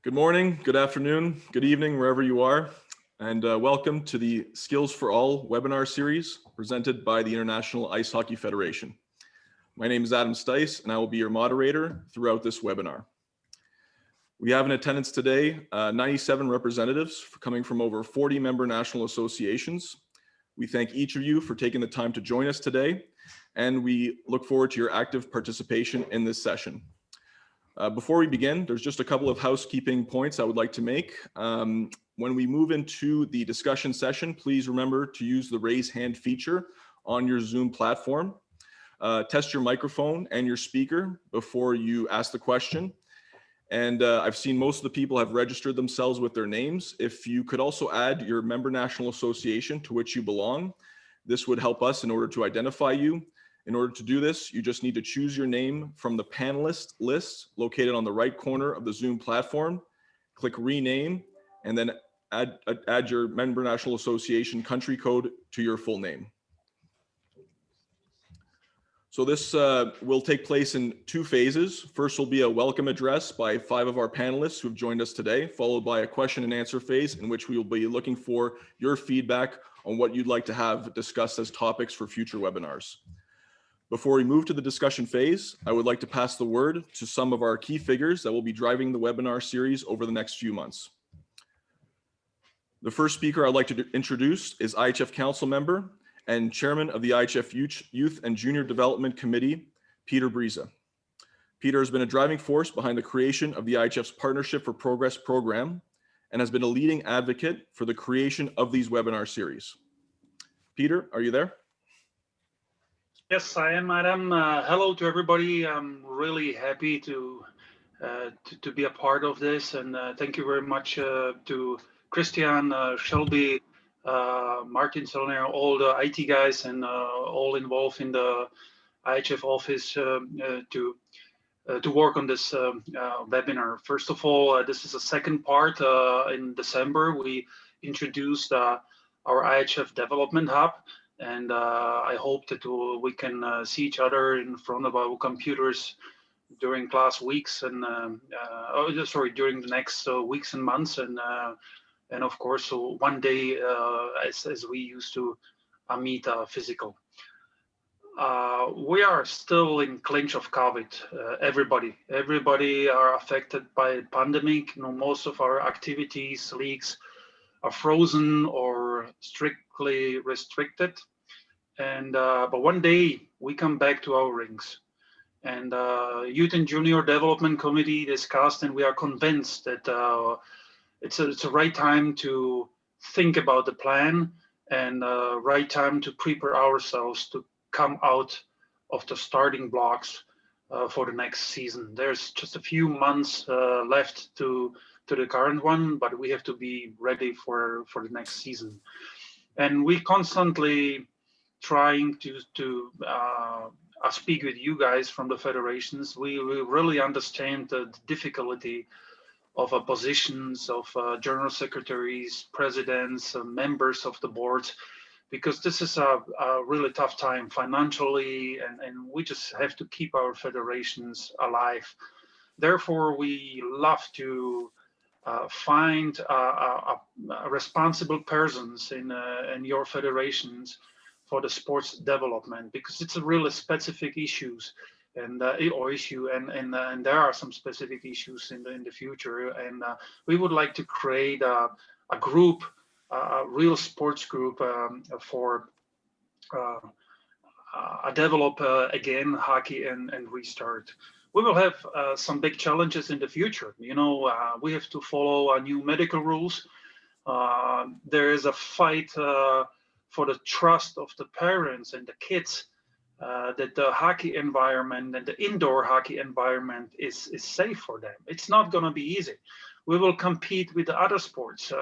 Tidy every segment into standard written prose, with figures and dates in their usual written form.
Good morning, good afternoon, good evening, wherever you are, and welcome to the Skills4All webinar series presented by the International Ice Hockey Federation. My name is Adam Stice, and I will be your moderator throughout this webinar. We have in attendance today 97 representatives coming from over 40 member national associations. We thank each of you for taking the time to join us today, and we look forward to your active participation in this session. Before we begin, there's just a couple of housekeeping points I would like to make. When we move into the discussion session, please remember to use the raise hand feature on your Zoom platform. Test your microphone and your speaker before you ask the question. And I've seen most of the people have registered themselves with their names. If you could also add your member national association to which you belong, this would help us in order to identify you. In order to do this, you just need to choose your name from the panelist list located on the right corner of the Zoom platform, click rename, and then add your member national association country code to your full name. So this will take place in two phases. First will be a welcome address by 5 of our panelists who have joined us today, followed by a question and answer phase in which we will be looking for your feedback on what you'd like to have discussed as topics for future webinars. Before we move to the discussion phase, I would like to pass the word to some of our key figures that will be driving the webinar series over the next few months. The first speaker I'd like to introduce is IIHF Council Member and Chairman of the IIHF Youth and Junior Development Committee, Peter Briza. Peter has been a driving force behind the creation of the IIHF's Partnership for Progress program and has been a leading advocate for the creation of these webinar series. Peter, are you there? Yes, I am, Adam. Hello to everybody. I'm really happy to be a part of this, and thank you very much to Christian, Shelby, Martin Solner, all the IT guys, and all involved in the IIHF office to work on this webinar. First of all, this is a second part. In December, we introduced our IIHF Development Hub. And I hope that we can see each other in front of our computers during class weeks and during the next weeks and months, and of course, so one day as we used to meet physical. We are still in clinch of COVID. Everybody are affected by the pandemic. You know, most of our activities, leagues are frozen or strictly restricted. And but one day we come back to our rings, and Youth and Junior Development Committee discussed, and we are convinced that it's a right time to think about the plan and right time to prepare ourselves to come out of the starting blocks for the next season. There's just a few months left to the current one, but we have to be ready for the next season. And we constantly trying to speak with you guys from the federations. We really understand the difficulty of positions of general secretaries, presidents, members of the boards, because this is a really tough time financially, and we just have to keep our federations alive. Therefore, we love to find responsible persons in your federations for the sports development, because it's a really specific issues and and there are some specific issues in the future, and we would like to create a group, a real sports group for develop again hockey and restart. We will have some big challenges in the future. You know, we have to follow new medical rules. There is a fight for the trust of the parents and the kids, that the hockey environment and the indoor hockey environment is safe for them. It's not going to be easy. We will compete with the other sports,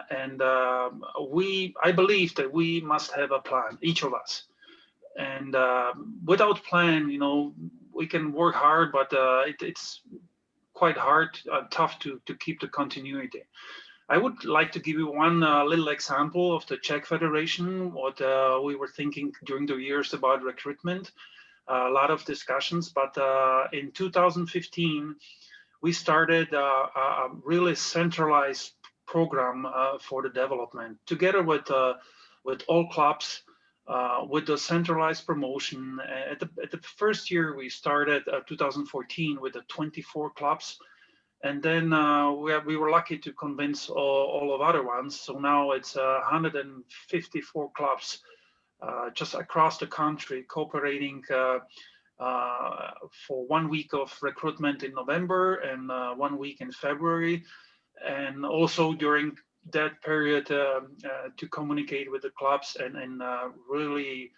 and I believe that we must have a plan, each of us. And without plan, you know, we can work hard, but it's quite hard, tough to keep the continuity. I would like to give you one little example of the Czech Federation, what we were thinking during the years about recruitment. A lot of discussions, but in 2015, we started a really centralized program for the development, together with all clubs, with the centralized promotion. At the first year, we started 2014 with the 24 clubs. And then we were lucky to convince all of other ones. So now it's 154 clubs just across the country cooperating for 1 week of recruitment in November and 1 week in February. And also during that period to communicate with the clubs and really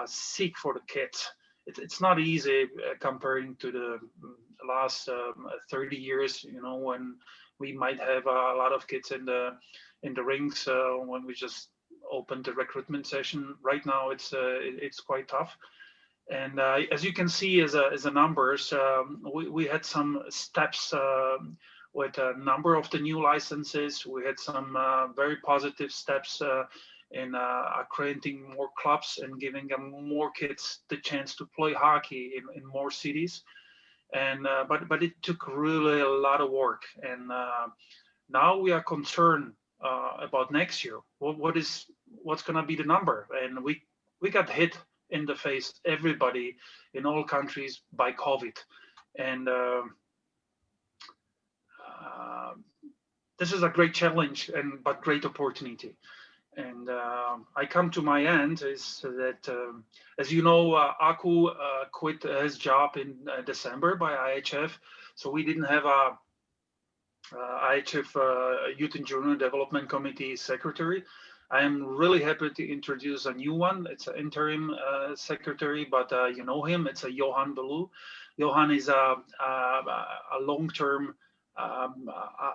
seek for the kids. It's not easy comparing to the last 30 years, you know, when we might have a lot of kids in the rings when we just opened the recruitment session. Right now, it's quite tough. And as you can see, as a numbers, we had some steps with a number of the new licenses. We had some very positive steps in creating more clubs and giving more kids the chance to play hockey in more cities. And but it took really a lot of work. And now we are concerned about next year. What's going to be the number? And we got hit in the face, everybody in all countries, by COVID. And this is a great challenge but great opportunity. And I come to my end is that, as you know, Aku quit his job in December by IIHF. So we didn't have a IIHF Youth and Junior Development Committee secretary. I am really happy to introduce a new one. It's an interim secretary, but you know him. It's a Johan Belu. Johan is a long-term a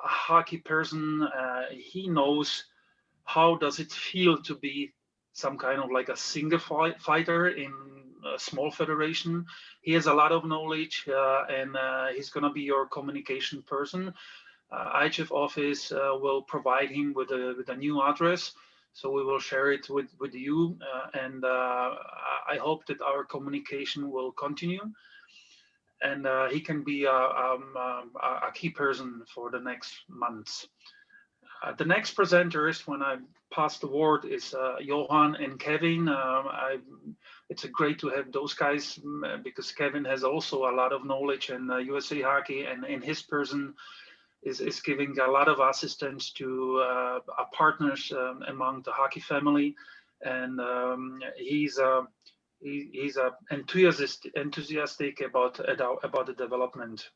hockey person. He knows how does it feel to be some kind of like a single fighter in a small federation. He has a lot of knowledge, and he's going to be your communication person. IIHF office will provide him with a new address, so we will share it with you, and I hope that our communication will continue, and he can be a key person for the next months. The next presenters, when I pass the word, is Johan and Kevin. It's great to have those guys because Kevin has also a lot of knowledge in USA Hockey, and in his person is giving a lot of assistance to partners among the hockey family, and he's enthusiastic about the development.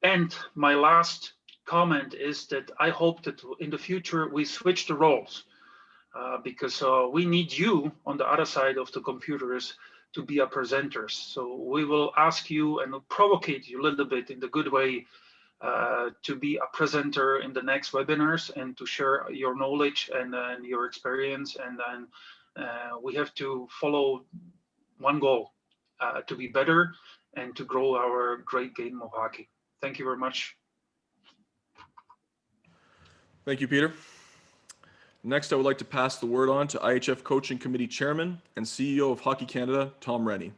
And my last comment is that I hope that in the future we switch the roles because we need you on the other side of the computers to be a presenters. So we will ask you and provocate you a little bit in the good way to be a presenter in the next webinars and to share your knowledge and your experience. And then we have to follow one goal, to be better and to grow our great game of hockey. Thank you very much. Thank you, Peter. Next, I would like to pass the word on to IIHF Coaching Committee Chairman and CEO of Hockey Canada, Tom Rennie.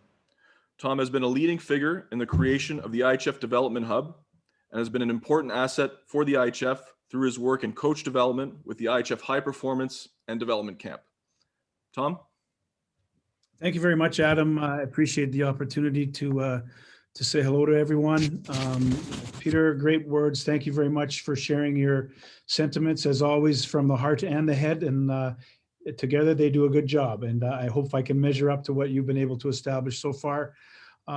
Tom has been a leading figure in the creation of the IIHF Development Hub and has been an important asset for the IIHF through his work in coach development with the IIHF High Performance and Development Camp. Tom? Thank you very much, Adam. I appreciate the opportunity to say hello to everyone. Peter, great words. Thank you very much for sharing your sentiments, as always, from the heart and the head. And together they do a good job. And I hope I can measure up to what you've been able to establish so far.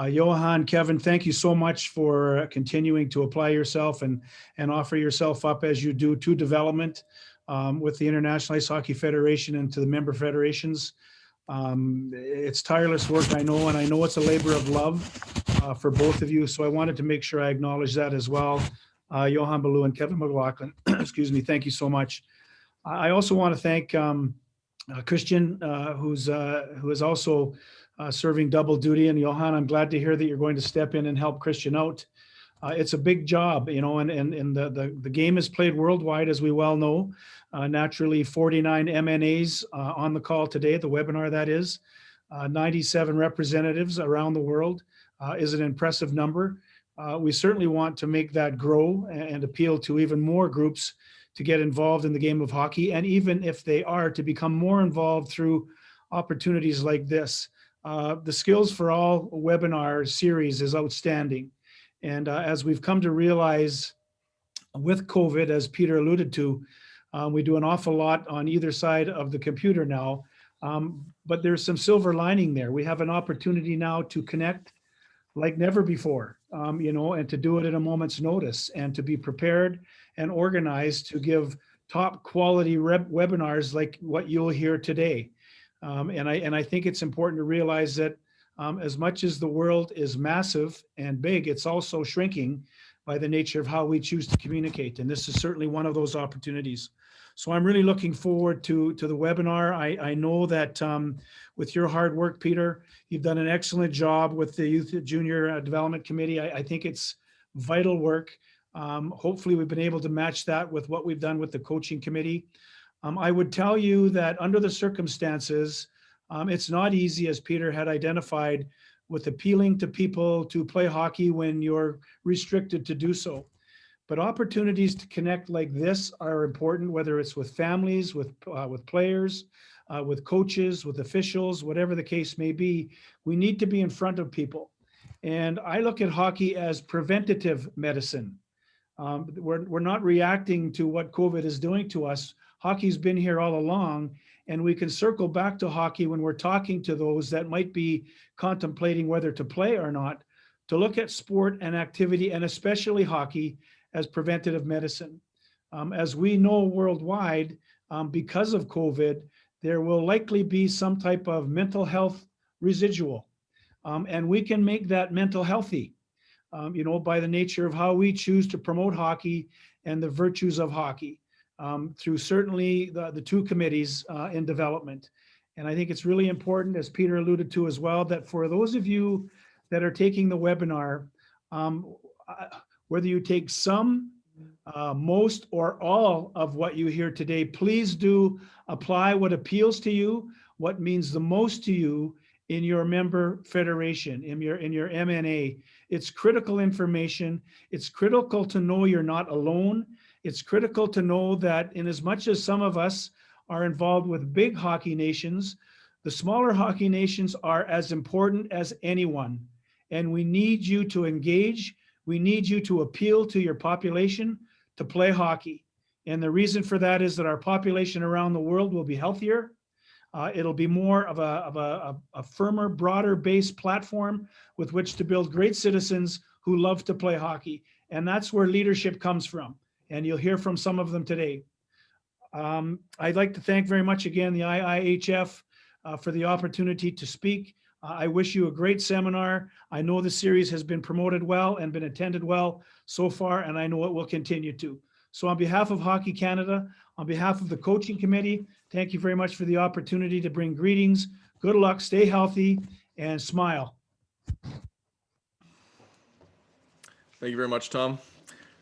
Johan, Kevin, thank you so much for continuing to apply yourself and offer yourself up as you do to development with the International Ice Hockey Federation and to the member federations. It's tireless work, I know, and I know it's a labor of love for both of you. So I wanted to make sure I acknowledge that as well. Johan Belu and Kevin McLaughlin, excuse me, thank you so much. I also want to thank Christian, who is also serving double duty. And Johan, I'm glad to hear that you're going to step in and help Christian out. It's a big job, you know, and the game is played worldwide, as we well know. Naturally, 49 MNAs on the call today, the webinar that is, 97 representatives around the world. is an impressive number. We certainly want to make that grow and appeal to even more groups to get involved in the game of hockey, and even if they are, to become more involved through opportunities like this. The Skills for All webinar series is outstanding. And as we've come to realize with COVID, as Peter alluded to, we do an awful lot on either side of the computer now, but there's some silver lining there. We have an opportunity now to connect like never before, and to do it at a moment's notice, and to be prepared and organized to give top quality webinars like what you'll hear today. And I think it's important to realize that as much as the world is massive and big, it's also shrinking by the nature of how we choose to communicate. And this is certainly one of those opportunities. So I'm really looking forward to the webinar. I know that with your hard work, Peter, you've done an excellent job with the Youth Junior Development Committee. I think it's vital work. Hopefully we've been able to match that with what we've done with the coaching committee. I would tell you that under the circumstances, it's not easy, as Peter had identified, with appealing to people to play hockey when you're restricted to do so. But opportunities to connect like this are important, whether it's with families, with players, with coaches, with officials, whatever the case may be. We need to be in front of people. And I look at hockey as preventative medicine. We're not reacting to what COVID is doing to us. Hockey's been here all along, and we can circle back to hockey when we're talking to those that might be contemplating whether to play or not, to look at sport and activity, and especially hockey, as preventative medicine. As we know worldwide, because of COVID, there will likely be some type of mental health residual. And we can make that mental healthy, by the nature of how we choose to promote hockey and the virtues of hockey, through certainly the two committees in development. And I think it's really important, as Peter alluded to as well, that for those of you that are taking the webinar, whether you take some, most, or all of what you hear today, please do apply what appeals to you, what means the most to you in your member federation, in your MNA. It's critical information. It's critical to know you're not alone. It's critical to know that in as much as some of us are involved with big hockey nations, the smaller hockey nations are as important as anyone. And we need you to engage. We need you to appeal to your population to play hockey. And the reason for that is that our population around the world will be healthier. It'll be more of a firmer, broader based platform with which to build great citizens who love to play hockey. And that's where leadership comes from. And you'll hear from some of them today. I'd like to thank very much again the IIHF for the opportunity to speak. I wish you a great seminar. I know the series has been promoted well and been attended well so far, and I know it will continue to. So on behalf of Hockey Canada, on behalf of the coaching committee, thank you very much for the opportunity to bring greetings. Good luck, stay healthy, and smile. Thank you very much, Tom.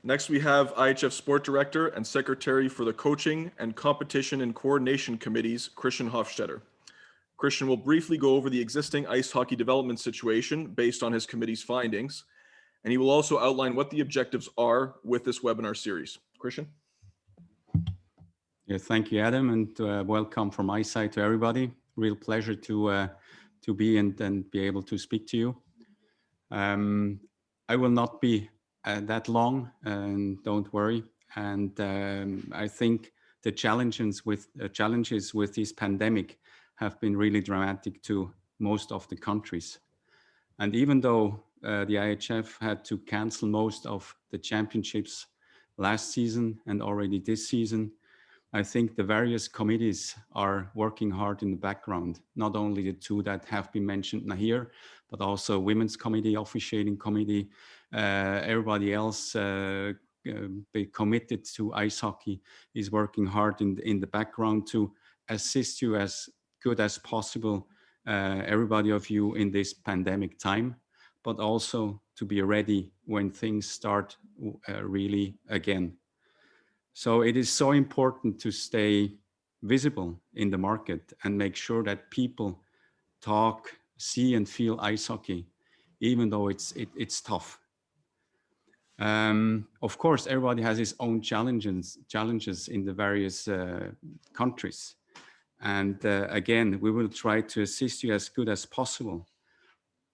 Next, we have IHF Sport Director and Secretary for the Coaching and Competition and Coordination Committees, Christian Hofstetter. Christian will briefly go over the existing ice hockey development situation based on his committee's findings, and he will also outline what the objectives are with this webinar series. Christian? Yeah, thank you, Adam, and welcome from my side to everybody. Real pleasure to be and be able to speak to you. I will not be that long, and don't worry. And I think the challenges with this pandemic have been really dramatic to most of the countries. And even though the IHF had to cancel most of the championships last season and already this season, I think the various committees are working hard in the background, not only the two that have been mentioned here, but also Women's Committee, Officiating Committee, everybody else be committed to ice hockey is working hard in the background to assist you as good as possible, everybody of you in this pandemic time, but also to be ready when things start really again. So it is so important to stay visible in the market and make sure that people talk, see and feel ice hockey even though it's tough. Of course, everybody has his own challenges in the various countries. And again, we will try to assist you as good as possible.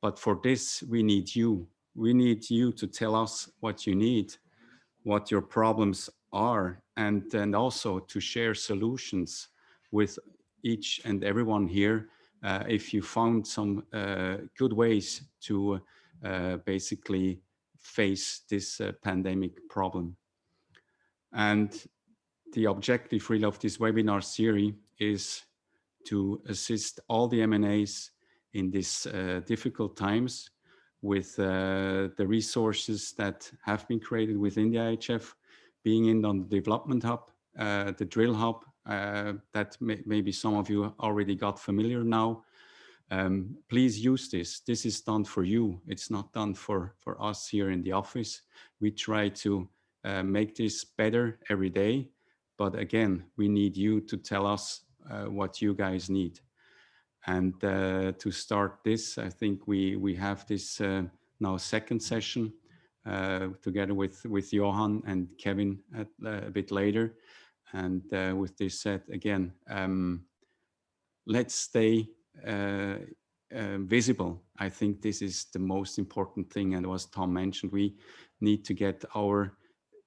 But for this, we need you. We need you to tell us what you need, what your problems are, and also to share solutions with each and everyone here. If you found some good ways to basically face this pandemic problem. And the objective really of this webinar series is to assist all the M&As in these difficult times with the resources that have been created within the IIHF, being in on the development hub, the drill hub, that maybe some of you already got familiar now. Please use this. This is done for you. It's not done for us here in the office. We try to make this better every day. But again, we need you to tell us what you guys need. And to start this, I think we have this now second session together with Johan and Kevin a bit later. And with this said, again, let's stay visible. I think this is the most important thing. And as Tom mentioned, we need to get our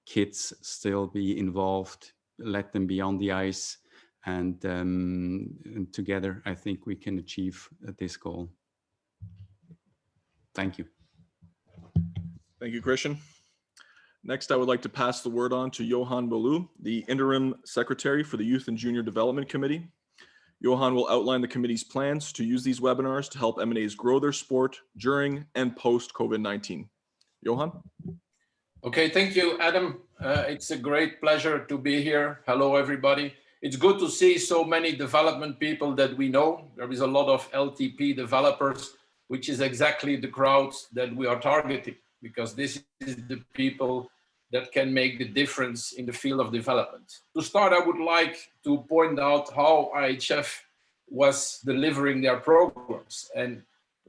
kids still be involved, let them be on the ice. And together, I think we can achieve this goal. Thank you. Thank you, Christian. Next, I would like to pass the word on to Johan Bolu, the Interim Secretary for the Youth and Junior Development Committee. Johan will outline the committee's plans to use these webinars to help M&As grow their sport during and post COVID-19. Johan? Okay, thank you, Adam. It's a great pleasure to be here. Hello, everybody. It's good to see so many development people that we know. There is a lot of LTP developers, which is exactly the crowds that we are targeting, because this is the people that can make the difference in the field of development. To start, I would like to point out how IIHF was delivering their programs. And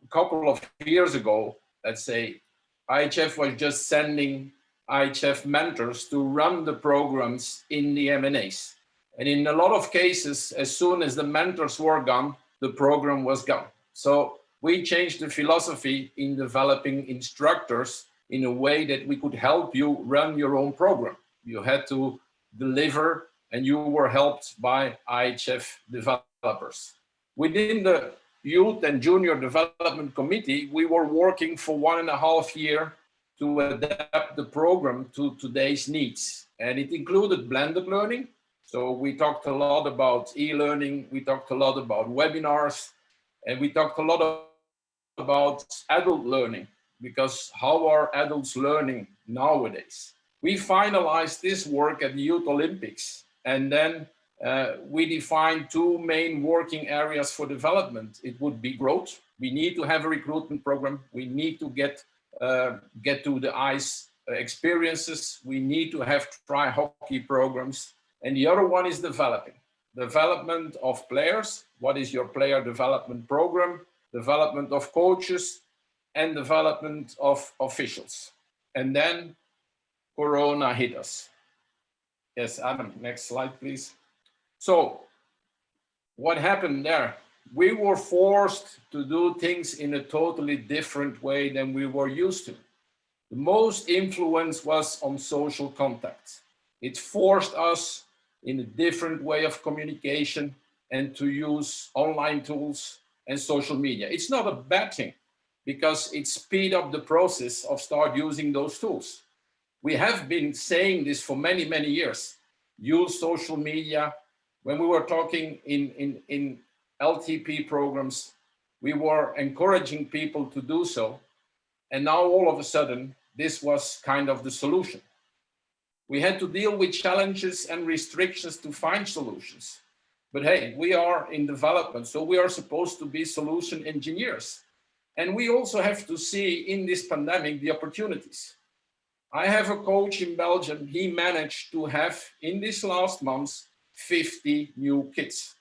a couple of years ago, let's say, IIHF was just sending IIHF mentors to run the programs in the M&As. And in a lot of cases, as soon as the mentors were gone, the program was gone. So we changed the philosophy in developing instructors in a way that we could help you run your own program. You had to deliver, and you were helped by IIHF developers. Within the Youth and Junior Development Committee, we were working for 1.5 years to adapt the program to today's needs. And it included blended learning. So we talked a lot about e-learning, we talked a lot about webinars, and we talked a lot about adult learning, because how are adults learning nowadays? We finalized this work at the Youth Olympics, and then we defined 2 main working areas for development. It would be growth. We need to have a recruitment program. We need to get to the ice experiences. We need to have try hockey programs. And the other one is development of players. What is your player development program? Development of coaches and development of officials. And then Corona hit us. Yes, Adam, next slide, please. So what happened there? We were forced to do things in a totally different way than we were used to. The most influence was on social contact. It forced us in a different way of communication and to use online tools and social media. It's not a bad thing, because it speeds up the process of start using those tools. We have been saying this for many, many years. Use social media. When we were talking in LTP programs, we were encouraging people to do so. And now all of a sudden, this was kind of the solution. We had to deal with challenges and restrictions to find solutions. But hey, we are in development, so we are supposed to be solution engineers. And we also have to see in this pandemic the opportunities. I have a coach in Belgium. He managed to have, in this last month, 50 new kids,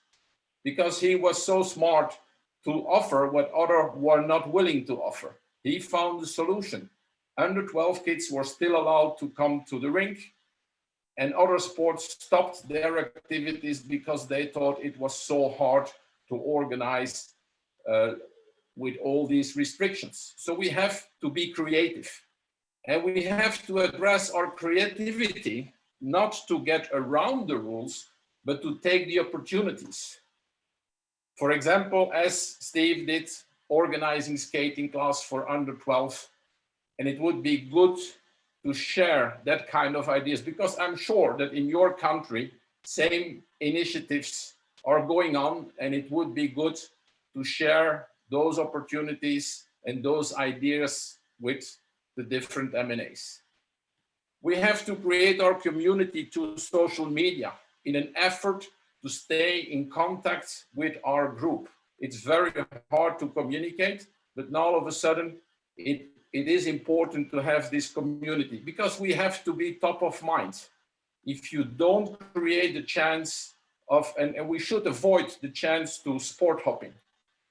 because he was so smart to offer what others were not willing to offer. He found the solution. Under 12 kids were still allowed to come to the rink, and other sports stopped their activities because they thought it was so hard to organize with all these restrictions. So we have to be creative, and we have to address our creativity, not to get around the rules, but to take the opportunities. For example, as Steve did, organizing skating class for under 12, and it would be good to share that kind of ideas, because I'm sure that in your country, same initiatives are going on, and it would be good to share those opportunities and those ideas with the different M&As. We have to create our community to social media in an effort to stay in contact with our group. It's very hard to communicate, but now all of a sudden, it is important to have this community, because we have to be top of mind. If you don't create the chance of, and we should avoid the chance to sport hopping,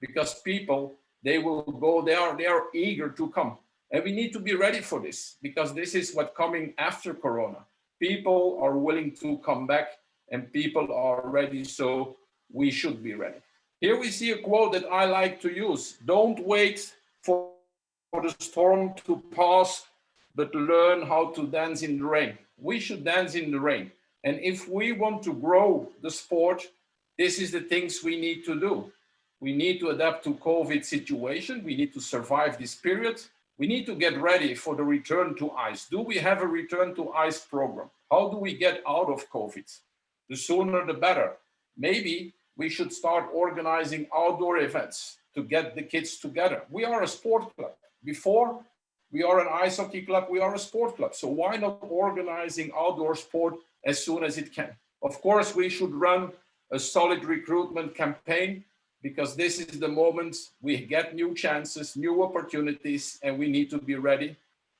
because people, they will go, they are eager to come. And we need to be ready for this, because this is what's coming after Corona. People are willing to come back, and people are ready, so we should be ready. Here we see a quote that I like to use: don't wait for the storm to pass, but learn how to dance in the rain. We should dance in the rain. And if we want to grow the sport, this is the things we need to do. We need to adapt to COVID situation. We need to survive this period. We need to get ready for the return to ice. Do we have a return to ice program? How do we get out of COVID? The sooner the better. Maybe we should start organizing outdoor events to get the kids together. We are a sport club. Before we are an ice hockey club, we are a sport club. So why not organizing outdoor sport as soon as it can? Of course, we should run a solid recruitment campaign, because this is the moment we get new chances, new opportunities, and we need to be ready.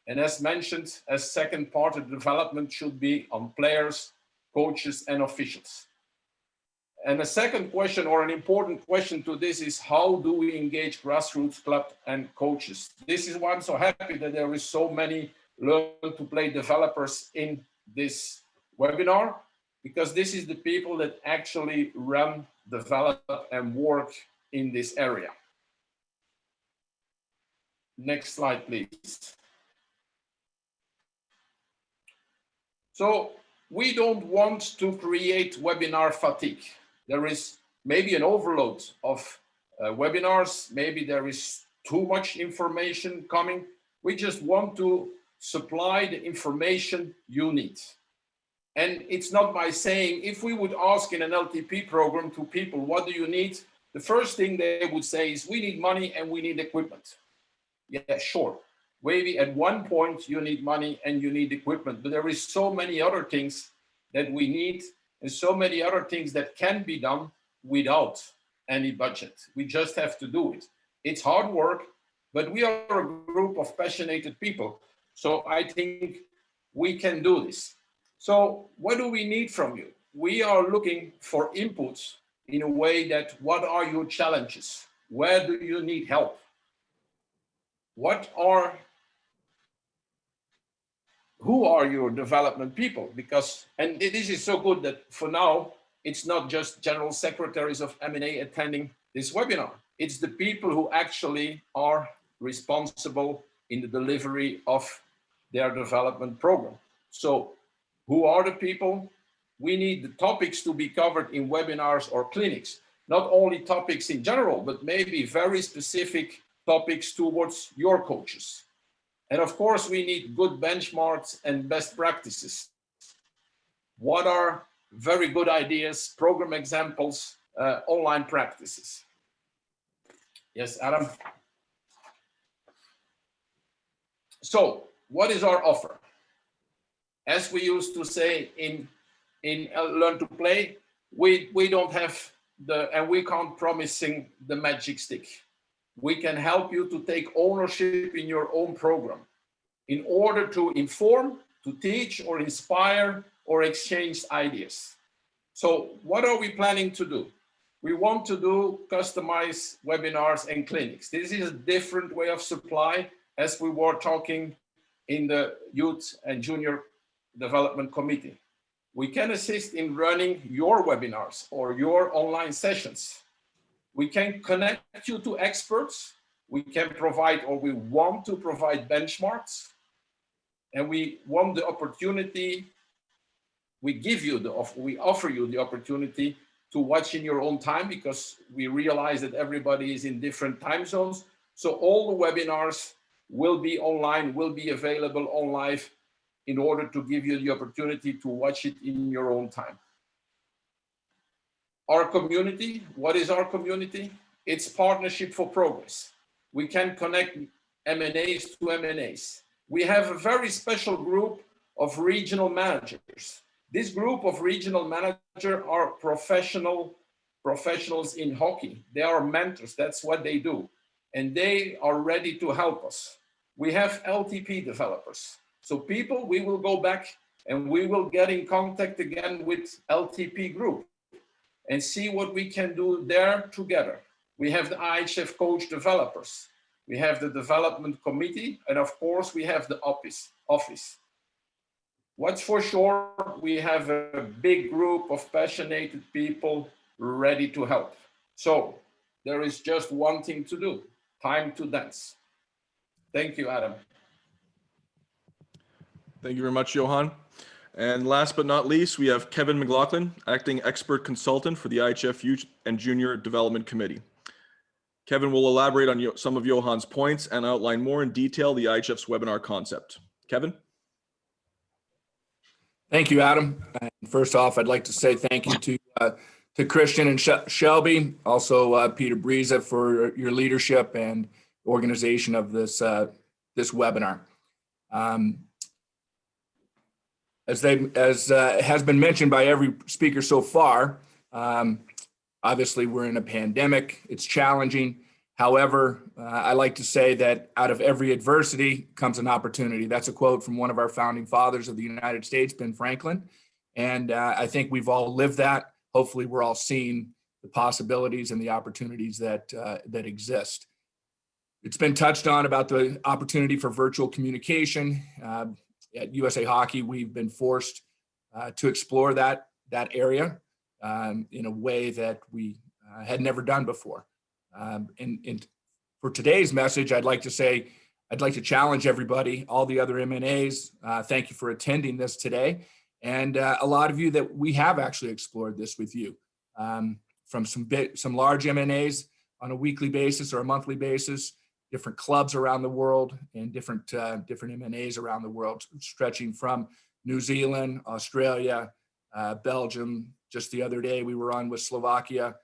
And as mentioned, as second part of development should be on players, coaches, and officials. And a second question, or an important question to this, is how do we engage grassroots club and coaches? This is why I'm so happy that there is so many Learn to Play developers in this webinar, because this is the people that actually run, develop, and work in this area. Next slide, please. So we don't want to create webinar fatigue. There is maybe an overload of webinars. Maybe there is too much information coming. We just want to supply the information you need. And it's not by saying, if we would ask in an LTP program to people, what do you need? The first thing they would say is, we need money and we need equipment. Yeah, sure. Maybe at one point you need money and you need equipment, but there is so many other things that we need, and so many other things that can be done without any budget. We just have to do it. It's hard work, but we are a group of passionate people. So I think we can do this. So what do we need from you? We are looking for inputs in a way that, what are your challenges? Where do you need help? Who are your development people? Because, and this is so good that for now, it's not just general secretaries of M&A attending this webinar. It's the people who actually are responsible in the delivery of their development program. So who are the people? We need the topics to be covered in webinars or clinics, not only topics in general, but maybe very specific topics towards your coaches. And of course, we need good benchmarks and best practices. What are very good ideas, program examples, online practices? Yes, Adam. So what is our offer? As we used to say in Learn to Play, we don't have and we can't promising the magic stick. We can help you to take ownership in your own program in order to inform, to teach, or inspire, or exchange ideas. So what are we planning to do? We want to do customized webinars and clinics. This is a different way of supply, as we were talking in the Youth and Junior Development Committee. We can assist in running your webinars or your online sessions. We can connect you to experts. We can provide, or we want to provide, benchmarks. And we want the opportunity, we offer you the opportunity to watch in your own time, because we realize that everybody is in different time zones. So all the webinars will be online, will be available on live, in order to give you the opportunity to watch it in your own time. Our community, what is our community? It's Partnership for Progress. We can connect M&As to M&As. We have a very special group of regional managers. This group of regional managers are professionals in hockey. They are mentors, that's what they do. And they are ready to help us. We have LTP developers. So people, we will go back and we will get in contact again with LTP group and see what we can do there together. We have the IIHF coach developers. We have the development committee, and of course we have the office. What's for sure, we have a big group of passionate people ready to help. So there is just one thing to do, time to dance. Thank you, Adam. Thank you very much, Johan. And last but not least, we have Kevin McLaughlin, Acting Expert Consultant for the IIHF Youth and Junior Development Committee. Kevin will elaborate on some of Johan's points and outline more in detail the IIHF's webinar concept. Kevin? Thank you, Adam. And first off, I'd like to say thank you to Christian and Shelby, also Peter Briza, for your leadership and organization of this webinar. As has been mentioned by every speaker so far, obviously we're in a pandemic. It's challenging. However, I like to say that out of every adversity comes an opportunity. That's a quote from one of our founding fathers of the United States, Ben Franklin. And I think we've all lived that. Hopefully we're all seeing the possibilities and the opportunities that exist. It's been touched on about the opportunity for virtual communication. At USA Hockey, we've been forced to explore that area in a way that we had never done before. And for today's message, I'd like to challenge everybody, all the other M&As. Thank you for attending this today. And a lot of you that we have actually explored this with you, from some large M&As on a weekly basis or a monthly basis, different clubs around the world, and different M&As around the world, stretching from New Zealand, Australia, Belgium. Just the other day, we were on with Slovakia.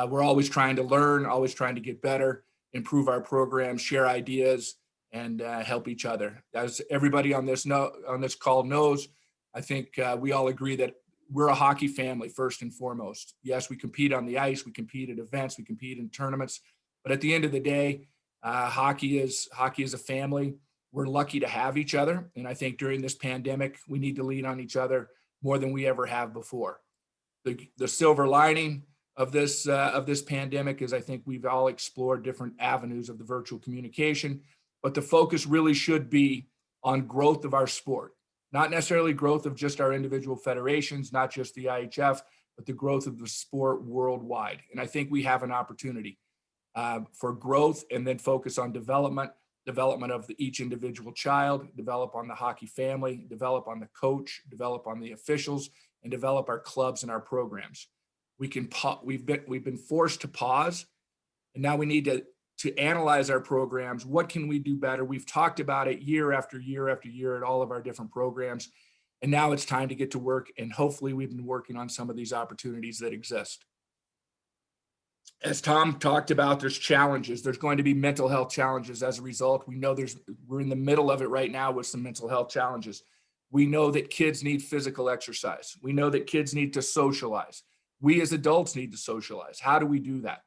We're always trying to learn, always trying to get better, improve our program, share ideas, and help each other. As everybody on this call knows, I think we all agree that we're a hockey family first and foremost. Yes, we compete on the ice, we compete at events, we compete in tournaments, but at the end of the day, hockey is a family. We're lucky to have each other, and I think during this pandemic, we need to lean on each other more than we ever have before. The silver lining of this pandemic is I think we've all explored different avenues of the virtual communication, but the focus really should be on growth of our sport, not necessarily growth of just our individual federations, not just the IIHF, but the growth of the sport worldwide. And I think we have an opportunity for growth, and then focus on development of each individual child, develop on the hockey family, develop on the coach, develop on the officials, and develop our clubs and our programs. We've been forced to pause, and now we need to analyze our programs. What can we do better? We've talked about it year after year after year at all of our different programs, and now it's time to get to work, and hopefully we've been working on some of these opportunities that exist. As Tom talked about, there's challenges. There's going to be mental health challenges as a result. We know we're in the middle of it right now with some mental health challenges. We know that kids need physical exercise. We know that kids need to socialize. We as adults need to socialize. How do we do that?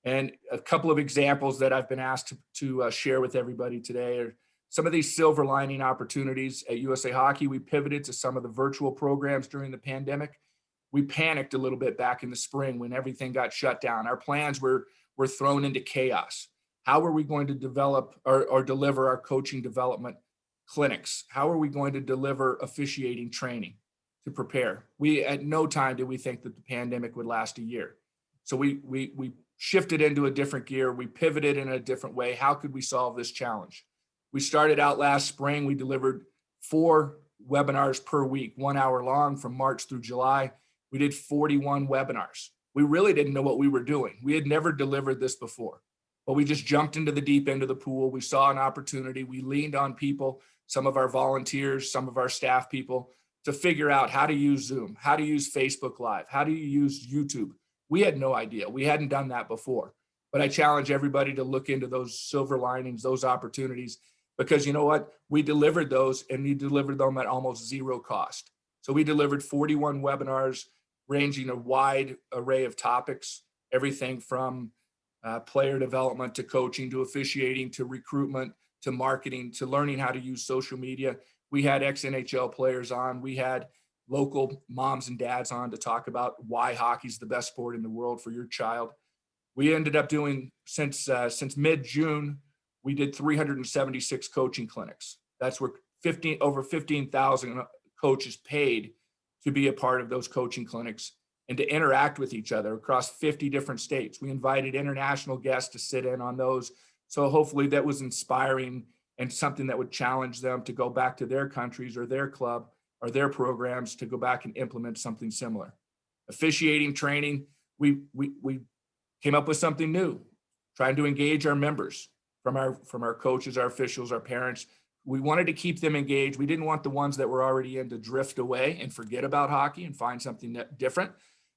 And a couple of examples that I've been asked to share with everybody today are some of these silver lining opportunities. At USA Hockey, we pivoted to some of the virtual programs during the pandemic. We panicked a little bit back in the spring when everything got shut down. Our plans were thrown into chaos. How are we going to develop or deliver our coaching development clinics? How are we going to deliver officiating training to prepare? We, at no time did we think that the pandemic would last a year. So we shifted into a different gear. We pivoted in a different way. How could we solve this challenge? We started out last spring. We delivered 4 webinars per week, 1 hour long from March through July. We did 41 webinars. We really didn't know what we were doing. We had never delivered this before, but we just jumped into the deep end of the pool. We saw an opportunity. We leaned on people, some of our volunteers, some of our staff people, to figure out how to use Zoom, how to use Facebook Live, how do you use YouTube. We had no idea. We hadn't done that before. But I challenge everybody to look into those silver linings, those opportunities, because you know what? We delivered those, and we delivered them at almost zero cost. So we delivered 41 webinars ranging a wide array of topics, everything from player development to coaching to officiating to recruitment to marketing to learning how to use social media. We had ex-NHL players on. We had local moms and dads on to talk about why hockey's the best sport in the world for your child. We ended up doing, since mid-June, we did 376 coaching clinics. That's where over 15,000 coaches paid to be a part of those coaching clinics and to interact with each other across 50 different states. We invited international guests to sit in on those. So hopefully that was inspiring and something that would challenge them to go back to their countries or their club or their programs to go back and implement something similar. Officiating training, we came up with something new, trying to engage our members from our coaches, our officials, our parents. We wanted to keep them engaged. We didn't want the ones that were already in to drift away and forget about hockey and find something different.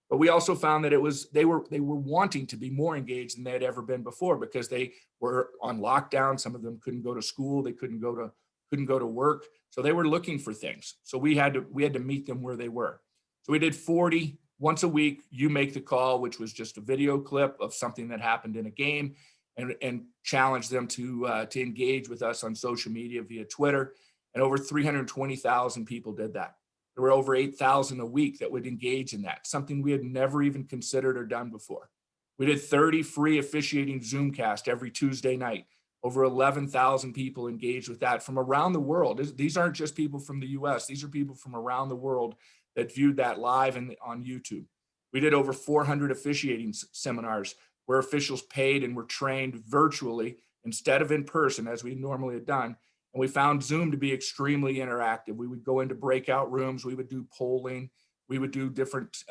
But we also found that they were wanting to be more engaged than they had ever been before because they were on lockdown. Some of them couldn't go to school. They couldn't go to work. So they were looking for things. So we had to meet them where they were. So we did 40 once a week. You make the call, which was just a video clip of something that happened in a game, and challenge them to engage with us on social media via Twitter. And over 320,000 people did that. There were over 8,000 a week that would engage in that, something we had never even considered or done before. We did 30 free officiating Zoomcast every Tuesday night. Over 11,000 people engaged with that from around the world. These aren't just people from the US. These are people from around the world that viewed that live and on YouTube. We did over 400 officiating seminars where officials paid and were trained virtually instead of in person as we normally had done. And we found Zoom to be extremely interactive. We would go into breakout rooms. We would do polling. We would do different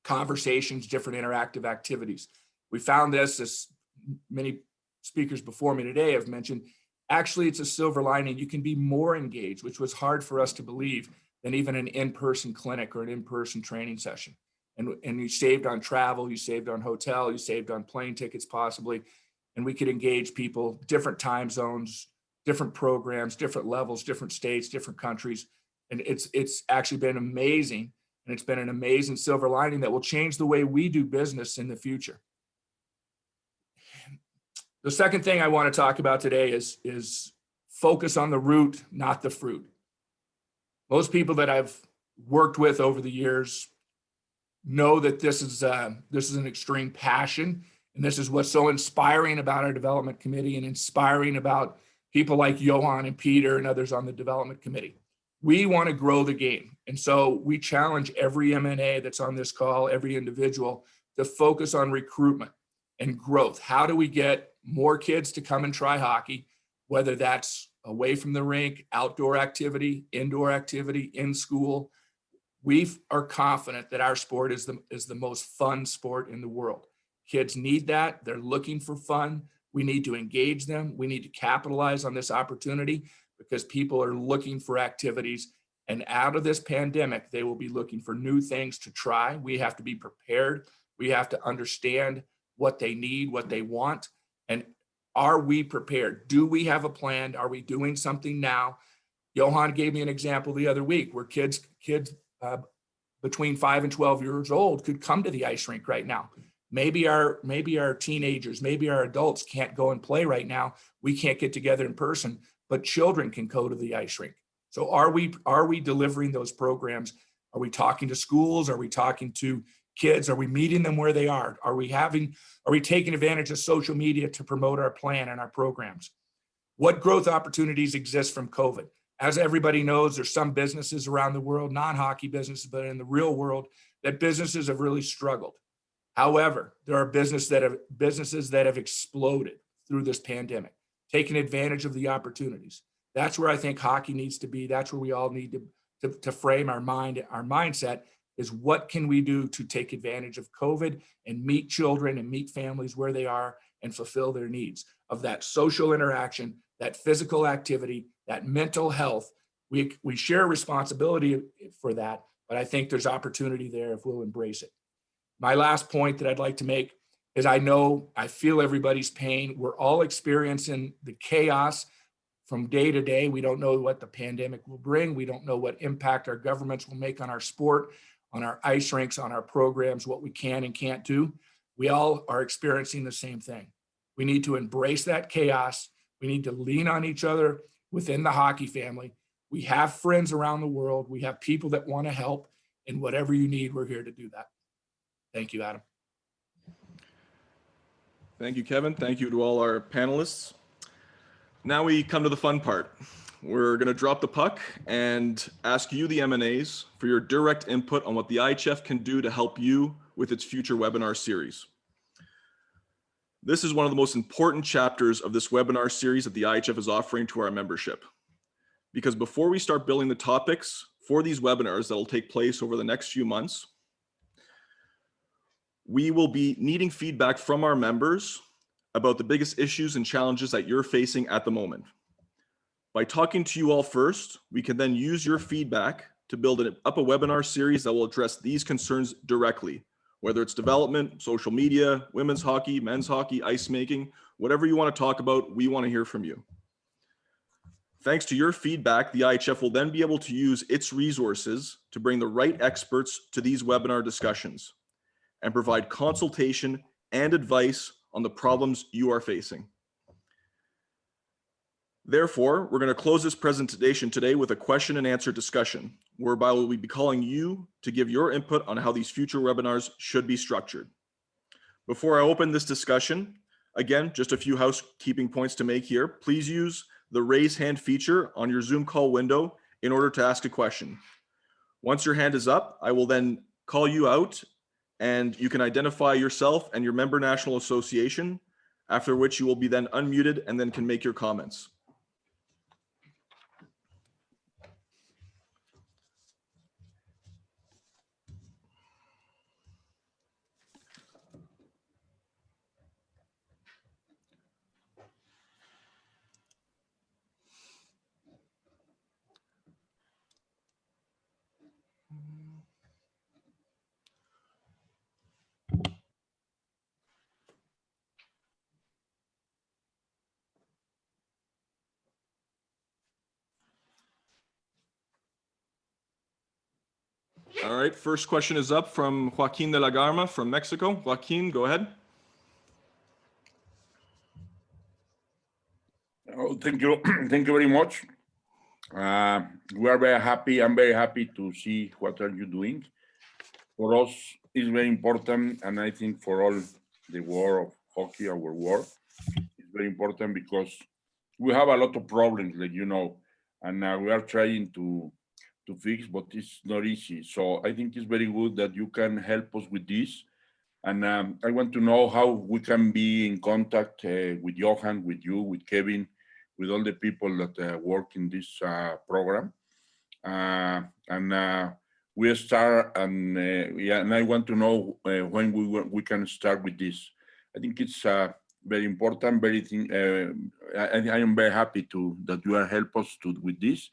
conversations, different interactive activities. We found this, as many speakers before me today have mentioned, actually it's a silver lining. You can be more engaged, which was hard for us to believe, than even an in-person clinic or an in-person training session. And you saved on travel, you saved on hotel, you saved on plane tickets possibly, and we could engage people, different time zones, different programs, different levels, different states, different countries. And it's actually been amazing. And it's been an amazing silver lining that will change the way we do business in the future. The second thing I want to talk about today is focus on the root, not the fruit. Most people that I've worked with over the years know that this is an extreme passion. And this is what's so inspiring about our development committee and inspiring about people like Johan and Peter and others on the development committee. We want to grow the game. And so we challenge every MNA that's on this call, every individual, to focus on recruitment and growth. How do we get more kids to come and try hockey, whether that's away from the rink, outdoor activity, indoor activity, in school? We are confident that our sport is the most fun sport in the world. Kids need that. They're looking for fun. We need to engage them. We need to capitalize on this opportunity because people are looking for activities. And out of this pandemic, they will be looking for new things to try. We have to be prepared. We have to understand what they need, what they want. And are we prepared? Do we have a plan? Are we doing something now? Johan gave me an example the other week where kids between 5 and 12 years old could come to the ice rink right now. Maybe our teenagers, maybe our adults can't go and play right now. We can't get together in person, but children can go to the ice rink. So are we delivering those programs? Are we talking to schools? Are we talking to kids? Are we meeting them where they are? Are we taking advantage of social media to promote our plan and our programs? What growth opportunities exist from COVID? As everybody knows, there's some businesses around the world, non-hockey businesses, but in the real world, that businesses have really struggled. However, there are businesses that have exploded through this pandemic, taking advantage of the opportunities. That's where I think hockey needs to be. That's where we all need to frame our mindset is what can we do to take advantage of COVID and meet children and meet families where they are and fulfill their needs of that social interaction, that physical activity, that mental health. We share responsibility for that, but I think there's opportunity there if we'll embrace it. My last point that I'd like to make is I feel everybody's pain. We're all experiencing the chaos from day to day. We don't know what the pandemic will bring. We don't know what impact our governments will make on our sport, on our ice rinks, on our programs, what we can and can't do. We all are experiencing the same thing. We need to embrace that chaos. We need to lean on each other within the hockey family. We have friends around the world. We have people that want to help, and whatever you need, we're here to do that. Thank you, Adam. Thank you, Kevin. Thank you to all our panelists. Now we come to the fun part. We're going to drop the puck and ask you, the M&As, for your direct input on what the IIHF can do to help you with its future webinar series. This is one of the most important chapters of this webinar series that the IIHF is offering to our membership. Because before we start building the topics for these webinars that will take place over the next few months, we will be needing feedback from our members about the biggest issues and challenges that you're facing at the moment. By talking to you all first, we can then use your feedback to build up a webinar series that will address these concerns directly, whether it's development, social media, women's hockey, men's hockey, ice making, whatever you want to talk about, we want to hear from you. Thanks to your feedback, the IIHF will then be able to use its resources to bring the right experts to these webinar discussions and provide consultation and advice on the problems you are facing. Therefore, we're going to close this presentation today with a question and answer discussion, whereby we'll be calling you to give your input on how these future webinars should be structured. Before I open this discussion, again, just a few housekeeping points to make here. Please use the raise hand feature on your Zoom call window in order to ask a question. Once your hand is up, I will then call you out and you can identify yourself and your member national association, after which you will be then unmuted and then can make your comments. All right, first question is up from Joaquin de la Garma from Mexico. Joaquin, go ahead. Oh, thank you. Thank you very much. We are very happy. I'm very happy to see what are you doing. For us, it's very important, and I think for all the world of hockey, our world, it's very important because we have a lot of problems, like you know, and we are trying to fix, but it's not easy. So I think it's very good that you can help us with this. And I want to know how we can be in contact with Johan, with you, with Kevin, with all the people that work in this program. We start, and and I want to know when we can start with this. I think it's very important. I am very happy that you are help us with this.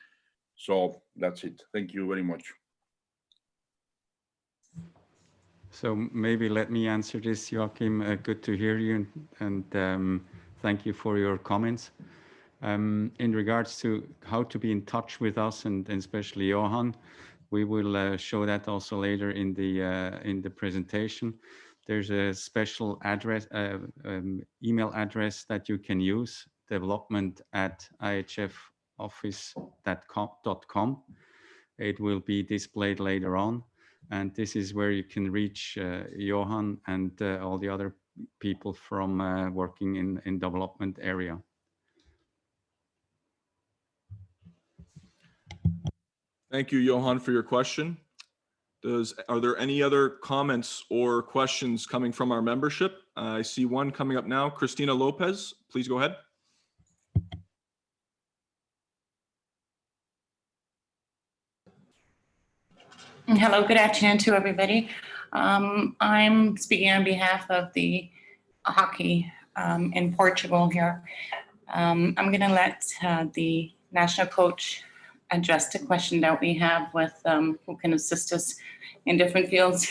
So that's it. Thank you very much. So maybe let me answer this, Joachim. Good to hear you, and thank you for your comments. In regards to how to be in touch with us, and especially Johan, we will show that also later in the presentation. There's a special address, email address that you can use, development@ihfoffice.com. It will be displayed later on. And this is where you can reach Johan and all the other people from working in development area. Thank you, Johan, for your question. Are there any other comments or questions coming from our membership? I see one coming up now. Christina Lopez, please go ahead. Hello, good afternoon to everybody. I'm speaking on behalf of the hockey in Portugal here. I'm going to let the national coach address the question that we have with who can assist us in different fields.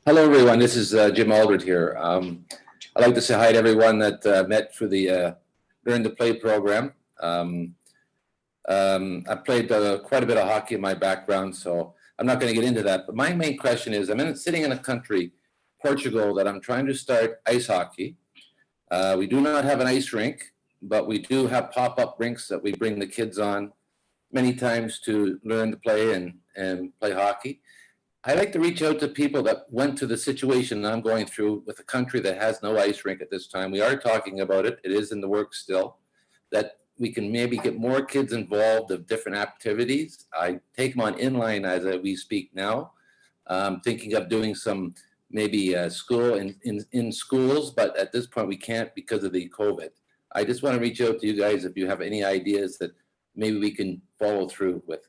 Hello, everyone. This is Jim Aldred here. I'd like to say hi to everyone that met for the during the play program. I played quite a bit of hockey in my background, so I'm not going to get into that. But my main question is, I'm sitting in a country, Portugal, that I'm trying to start ice hockey. We do not have an ice rink, but we do have pop-up rinks that we bring the kids on many times to learn to play and play hockey. I like to reach out to people that went to the situation that I'm going through with a country that has no ice rink at this time. We are talking about it. It is in the works still, that we can maybe get more kids involved of different activities. I take them on inline as we speak now. Thinking of doing some maybe school in schools, but at this point we can't because of the COVID. I just want to reach out to you guys if you have any ideas that maybe we can follow through with.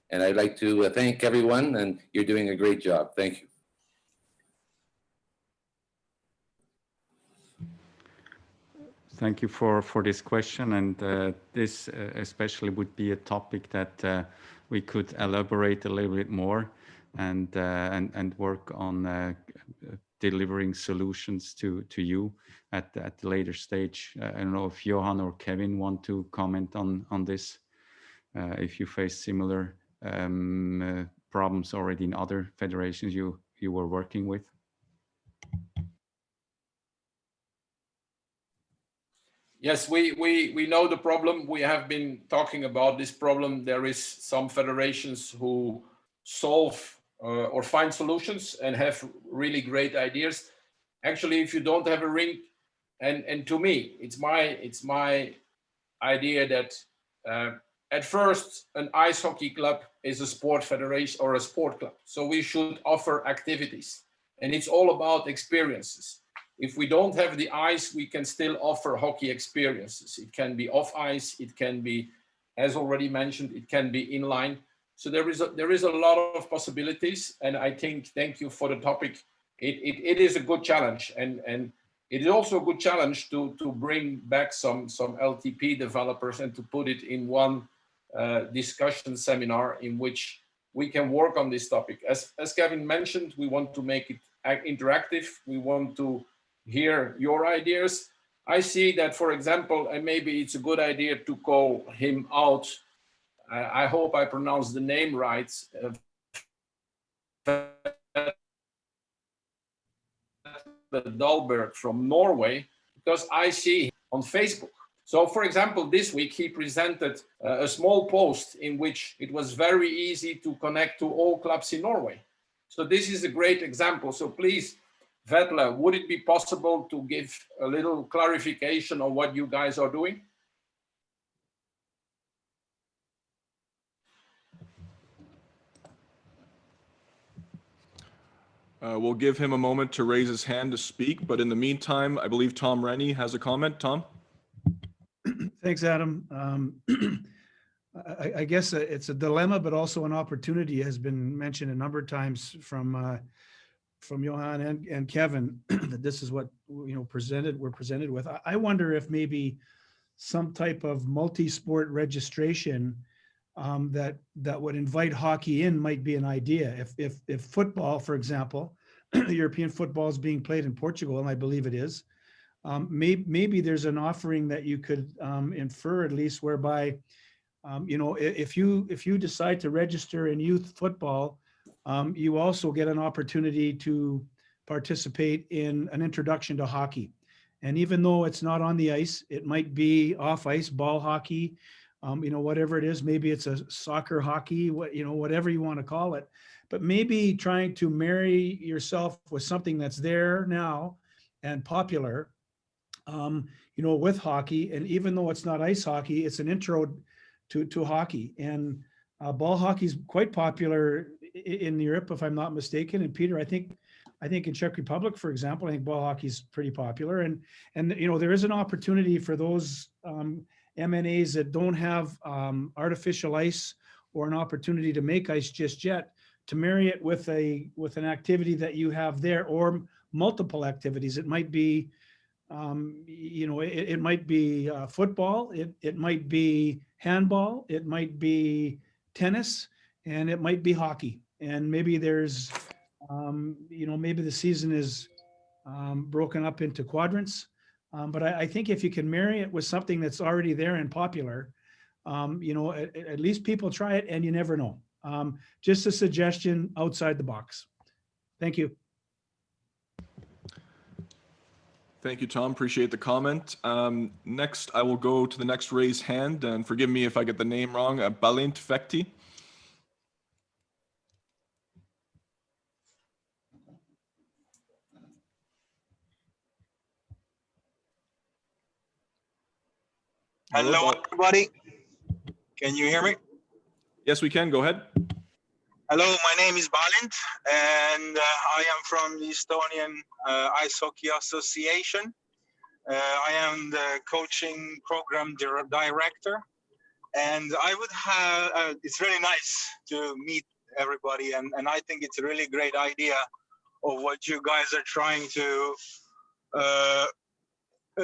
And I'd like to thank everyone, and you're doing a great job. Thank you. Thank you for this question, and this especially would be a topic that we could elaborate a little bit more and work on delivering solutions to you at the later stage. I don't know if Johan or Kevin want to comment on this, if you face similar problems already in other federations you were working with. Yes, we know the problem. We have been talking about this problem. There is some federations who solve or find solutions and have really great ideas. Actually, if you don't have a rink, and to me, it's my idea that at first an ice hockey club is a sport federation or a sport club. So we should offer activities, and it's all about experiences. If we don't have the ice, we can still offer hockey experiences. It can be off ice, it can be, as already mentioned, it can be inline. So there is a lot of possibilities, and I think, thank you for the topic. It is a good challenge, and it is also a good challenge to bring back some LTP developers and to put it in one discussion seminar in which we can work on this topic. As Kevin mentioned, we want to make it interactive. We want to hear your ideas. I see that, for example, and maybe it's a good idea to call him out. I hope I pronounced the name right. Dahlberg from Norway, because I see him on Facebook. So, for example, this week he presented a small post in which it was very easy to connect to all clubs in Norway. So this is a great example. So please, Vetle, would it be possible to give a little clarification on what you guys are doing? We'll give him a moment to raise his hand to speak, but in the meantime, I believe Tom Rennie has a comment. Tom? Thanks, Adam. I guess it's a dilemma, but also an opportunity has been mentioned a number of times from Johan and Kevin, that this is what we're presented with. I wonder if maybe some type of multi-sport registration that would invite hockey in might be an idea. If football, for example, European football is being played in Portugal, and I believe it is, maybe there's an offering that you could infer, at least, whereby if you decide to register in youth football, you also get an opportunity to participate in an introduction to hockey. And even though it's not on the ice, it might be off ice ball hockey, whatever it is, maybe it's a soccer, hockey, whatever you want to call it, but maybe trying to marry yourself with something that's there now and popular, with hockey. And even though it's not ice hockey, it's an intro to hockey. And ball hockey is quite popular in Europe, if I'm not mistaken. And Peter, I think in Czech Republic, for example, I think ball hockey is pretty popular. And there is an opportunity for those MNAs that don't have artificial ice or an opportunity to make ice just yet, to marry it with an activity that you have there, or multiple activities. It might be it might be football, it might be handball, it might be tennis, and it might be hockey. And maybe there's maybe the season is broken up into quadrants. But I think if you can marry it with something that's already there and popular, at least people try it, and you never know. Just a suggestion outside the box. Thank you. Thank you, Tom. Appreciate the comment. Next, I will go to the next raised hand, and forgive me if I get the name wrong. Balint Fekti. Hello, everybody. Can you hear me? Yes, we can. Go ahead. Hello, my name is Balint, and I am from the Estonian Ice Hockey Association. I am the coaching program director, and I would have, it's really nice to meet everybody, and I think it's a really great idea of what you guys are trying to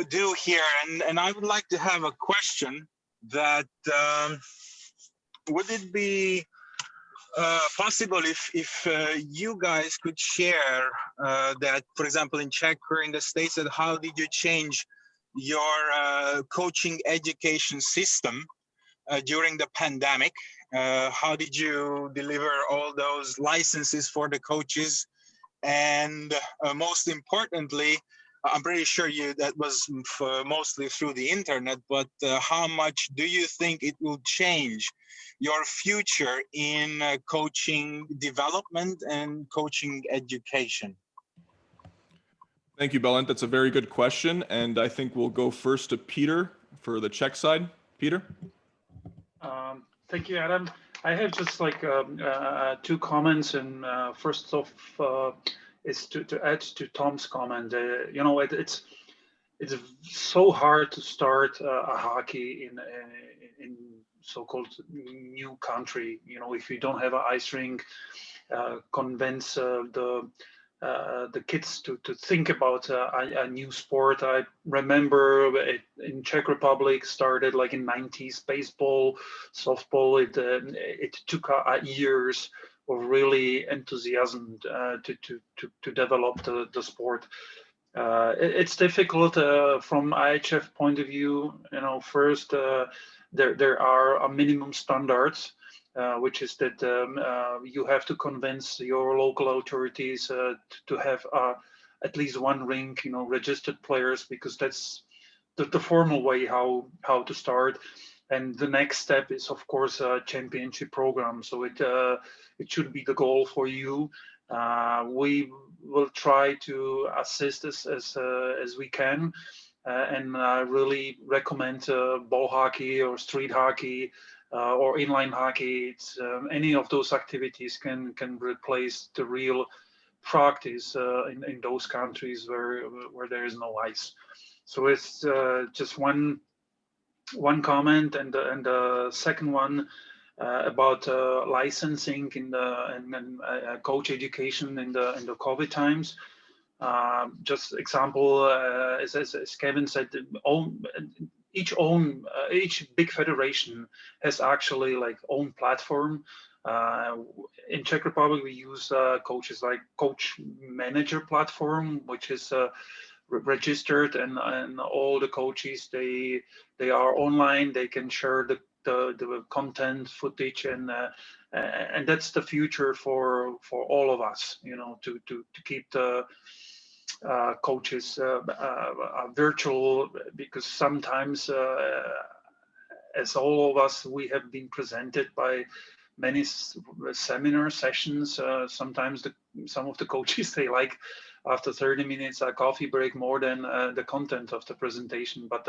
do here. And I would like to have a question that, would it be possible if you guys could share that, for example, in Czech or in the States, that how did you change your coaching education system during the pandemic? How did you deliver all those licenses for the coaches? And most importantly, I'm pretty sure that was mostly through the internet, but how much do you think it will change your future in coaching development and coaching education? Thank you, Balint. That's a very good question. And I think we'll go first to Peter for the Czech side. Peter? Thank you, Adam. I have just like two comments. And first off, is to add to Tom's comment. It's so hard to start a hockey in so-called new country. If you don't have an ice rink, convince the kids to think about a new sport. I remember in Czech Republic started like in 90s, baseball, softball. It took years of really enthusiasm to develop the sport. It's difficult from IIHF point of view. First there are minimum standards, which is that you have to convince your local authorities to have at least one rink, registered players, because that's the formal way how to start. And the next step is, of course, a championship program. So it should be the goal for you. We will try to assist as we can. And I really recommend ball hockey or street hockey or inline hockey. It's any of those activities can replace the real practice in those countries where there is no ice. So it's just one comment, and the second one about licensing and coach education in the COVID times. Just example, as Kevin said, each big federation has actually like own platform. In Czech Republic, we use coaches like Coach Manager platform, which is registered, and all the coaches they are online. They can share the content, footage, and that's the future for all of us. To keep the coaches virtual, because sometimes as all of us, we have been presented by many seminar sessions. Sometimes some of the coaches, they like after 30 minutes a coffee break more than the content of the presentation. But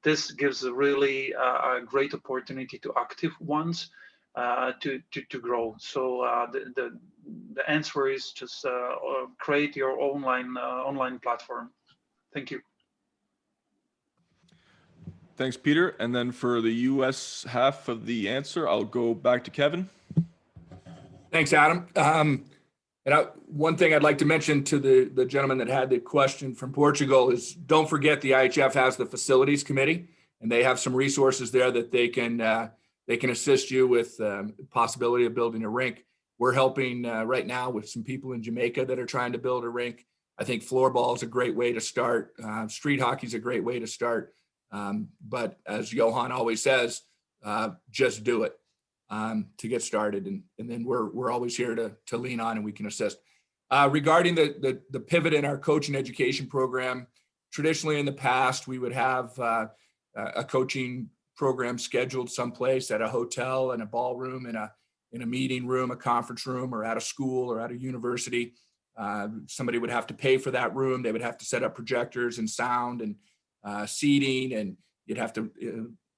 this gives a really a great opportunity to active ones to grow. So the answer is just create your online platform. Thank you. Thanks, Peter. And then for the US half of the answer, I'll go back to Kevin. Thanks, Adam. One thing I'd like to mention to the gentleman that had the question from Portugal is don't forget the IIHF has the facilities committee, and they have some resources there that they can assist you with the possibility of building a rink. We're helping right now with some people in Jamaica that are trying to build a rink. I think floorball is a great way to start. Street hockey is a great way to start. But as Johan always says, just do it to get started. And then we're always here to lean on and we can assist. Regarding the pivot in our coaching education program, traditionally in the past, we would have a coaching program scheduled someplace at a hotel, in a ballroom, in a meeting room, a conference room, or at a school or at a university. Somebody would have to pay for that room. They would have to set up projectors and sound and seating, and you'd have to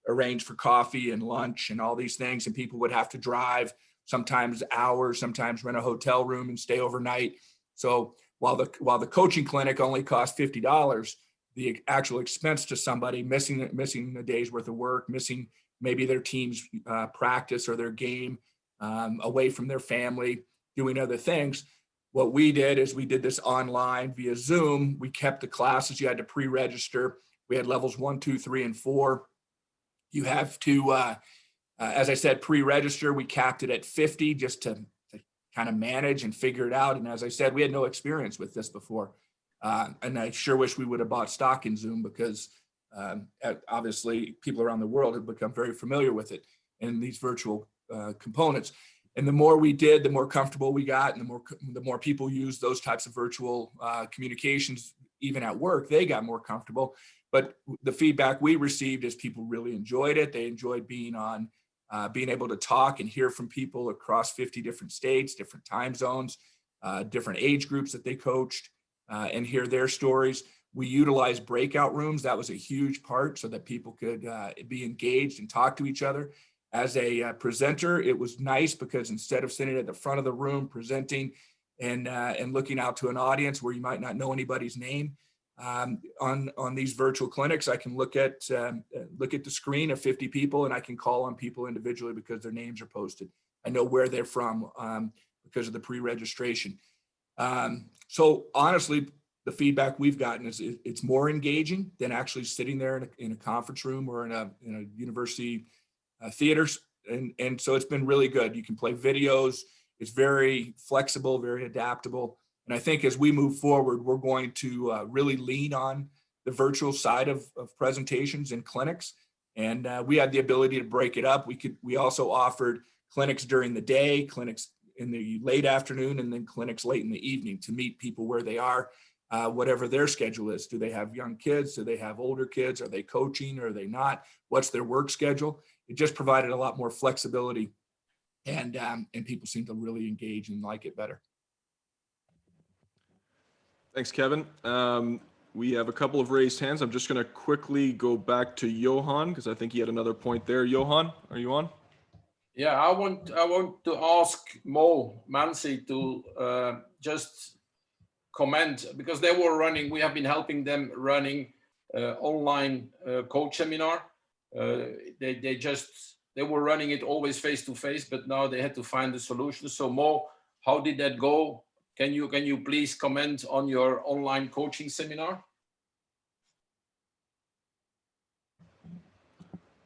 arrange for coffee and lunch and all these things. And people would have to drive sometimes hours, sometimes rent a hotel room and stay overnight. So while the coaching clinic only cost $50, the actual expense to somebody missing a day's worth of work, missing maybe their team's practice or their game, away from their family, doing other things. What we did is we did this online via Zoom. We kept the classes. You had to pre-register. We had levels 1, 2, 3, and 4. You have to, as I said, pre-register. We capped it at 50 just to kind of manage and figure it out. And as I said, we had no experience with this before. And I sure wish we would have bought stock in Zoom because obviously people around the world have become very familiar with it and these virtual components. And the more we did, the more comfortable we got, and the more people used those types of virtual communications, even at work, they got more comfortable. But the feedback we received is people really enjoyed it. They enjoyed being on, being able to talk and hear from people across 50 different states, different time zones, different age groups that they coached, and hear their stories. We utilized breakout rooms. That was a huge part so that people could be engaged and talk to each other. As a presenter, it was nice because instead of sitting at the front of the room presenting and looking out to an audience where you might not know anybody's name, on these virtual clinics, I can look at the screen of 50 people and I can call on people individually because their names are posted. I know where they're from because of the pre-registration. So honestly, the feedback we've gotten is it's more engaging than actually sitting there in a conference room or in a university theaters. And so it's been really good. You can play videos. It's very flexible, very adaptable. And I think as we move forward, we're going to really lean on the virtual side of presentations and clinics. And we had the ability to break it up. We also offered clinics during the day, clinics in the late afternoon, and then clinics late in the evening to meet people where they are, whatever their schedule is. Do they have young kids? Do they have older kids? Are they coaching or are they not? What's their work schedule? It just provided a lot more flexibility, and people seem to really engage and like it better. Thanks, Kevin. We have a couple of raised hands. I'm just going to quickly go back to Johan because I think he had another point there. Johan, are you on? Yeah, I want to ask Mo Mansi to just comment because we have been helping them running online coach seminar. They were running it always face to face, but now they had to find a solution. So Mo, how did that go? Can you please comment on your online coaching seminar?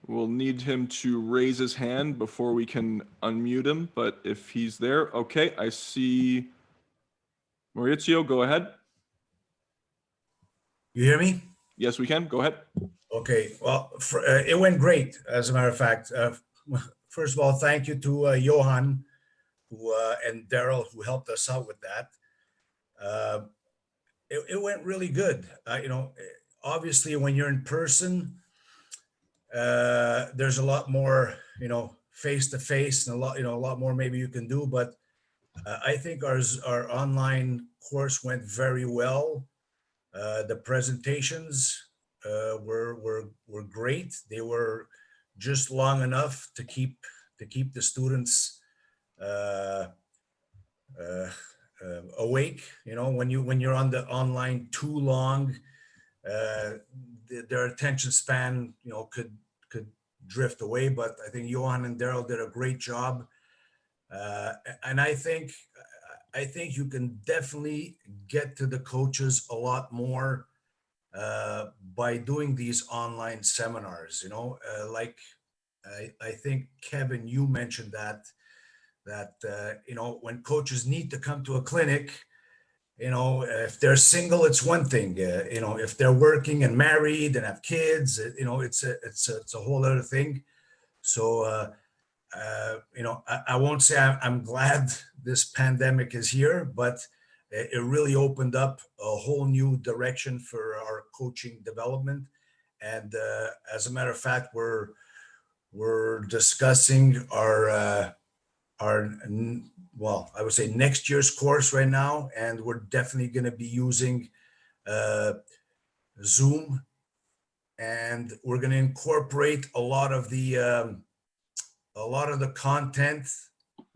We'll need him to raise his hand before we can unmute him, but if he's there, okay, I see Maurizio, go ahead. You hear me? Yes, we can. Go ahead. Okay. Well, it went great, as a matter of fact. First of all, thank you to Johan and Daryl who helped us out with that. It went really good. Obviously, when you're in person, there's a lot more, face to face, and a lot more maybe you can do. But I think our online course went very well. The presentations were great. They were just long enough to keep the students awake. When you're on the online too long, their attention span could drift away. But I think Johan and Daryl did a great job, and I think you can definitely get to the coaches a lot more by doing these online seminars. Like I think Kevin, you mentioned that when coaches need to come to a clinic, if they're single, it's one thing. If they're working and married and have kids, it's a whole other thing. So I won't say I'm glad this pandemic is here, but it really opened up a whole new direction for our coaching development. And as a matter of fact, we're discussing our I would say next year's course right now, and we're definitely going to be using Zoom, and we're going to incorporate a lot of the content.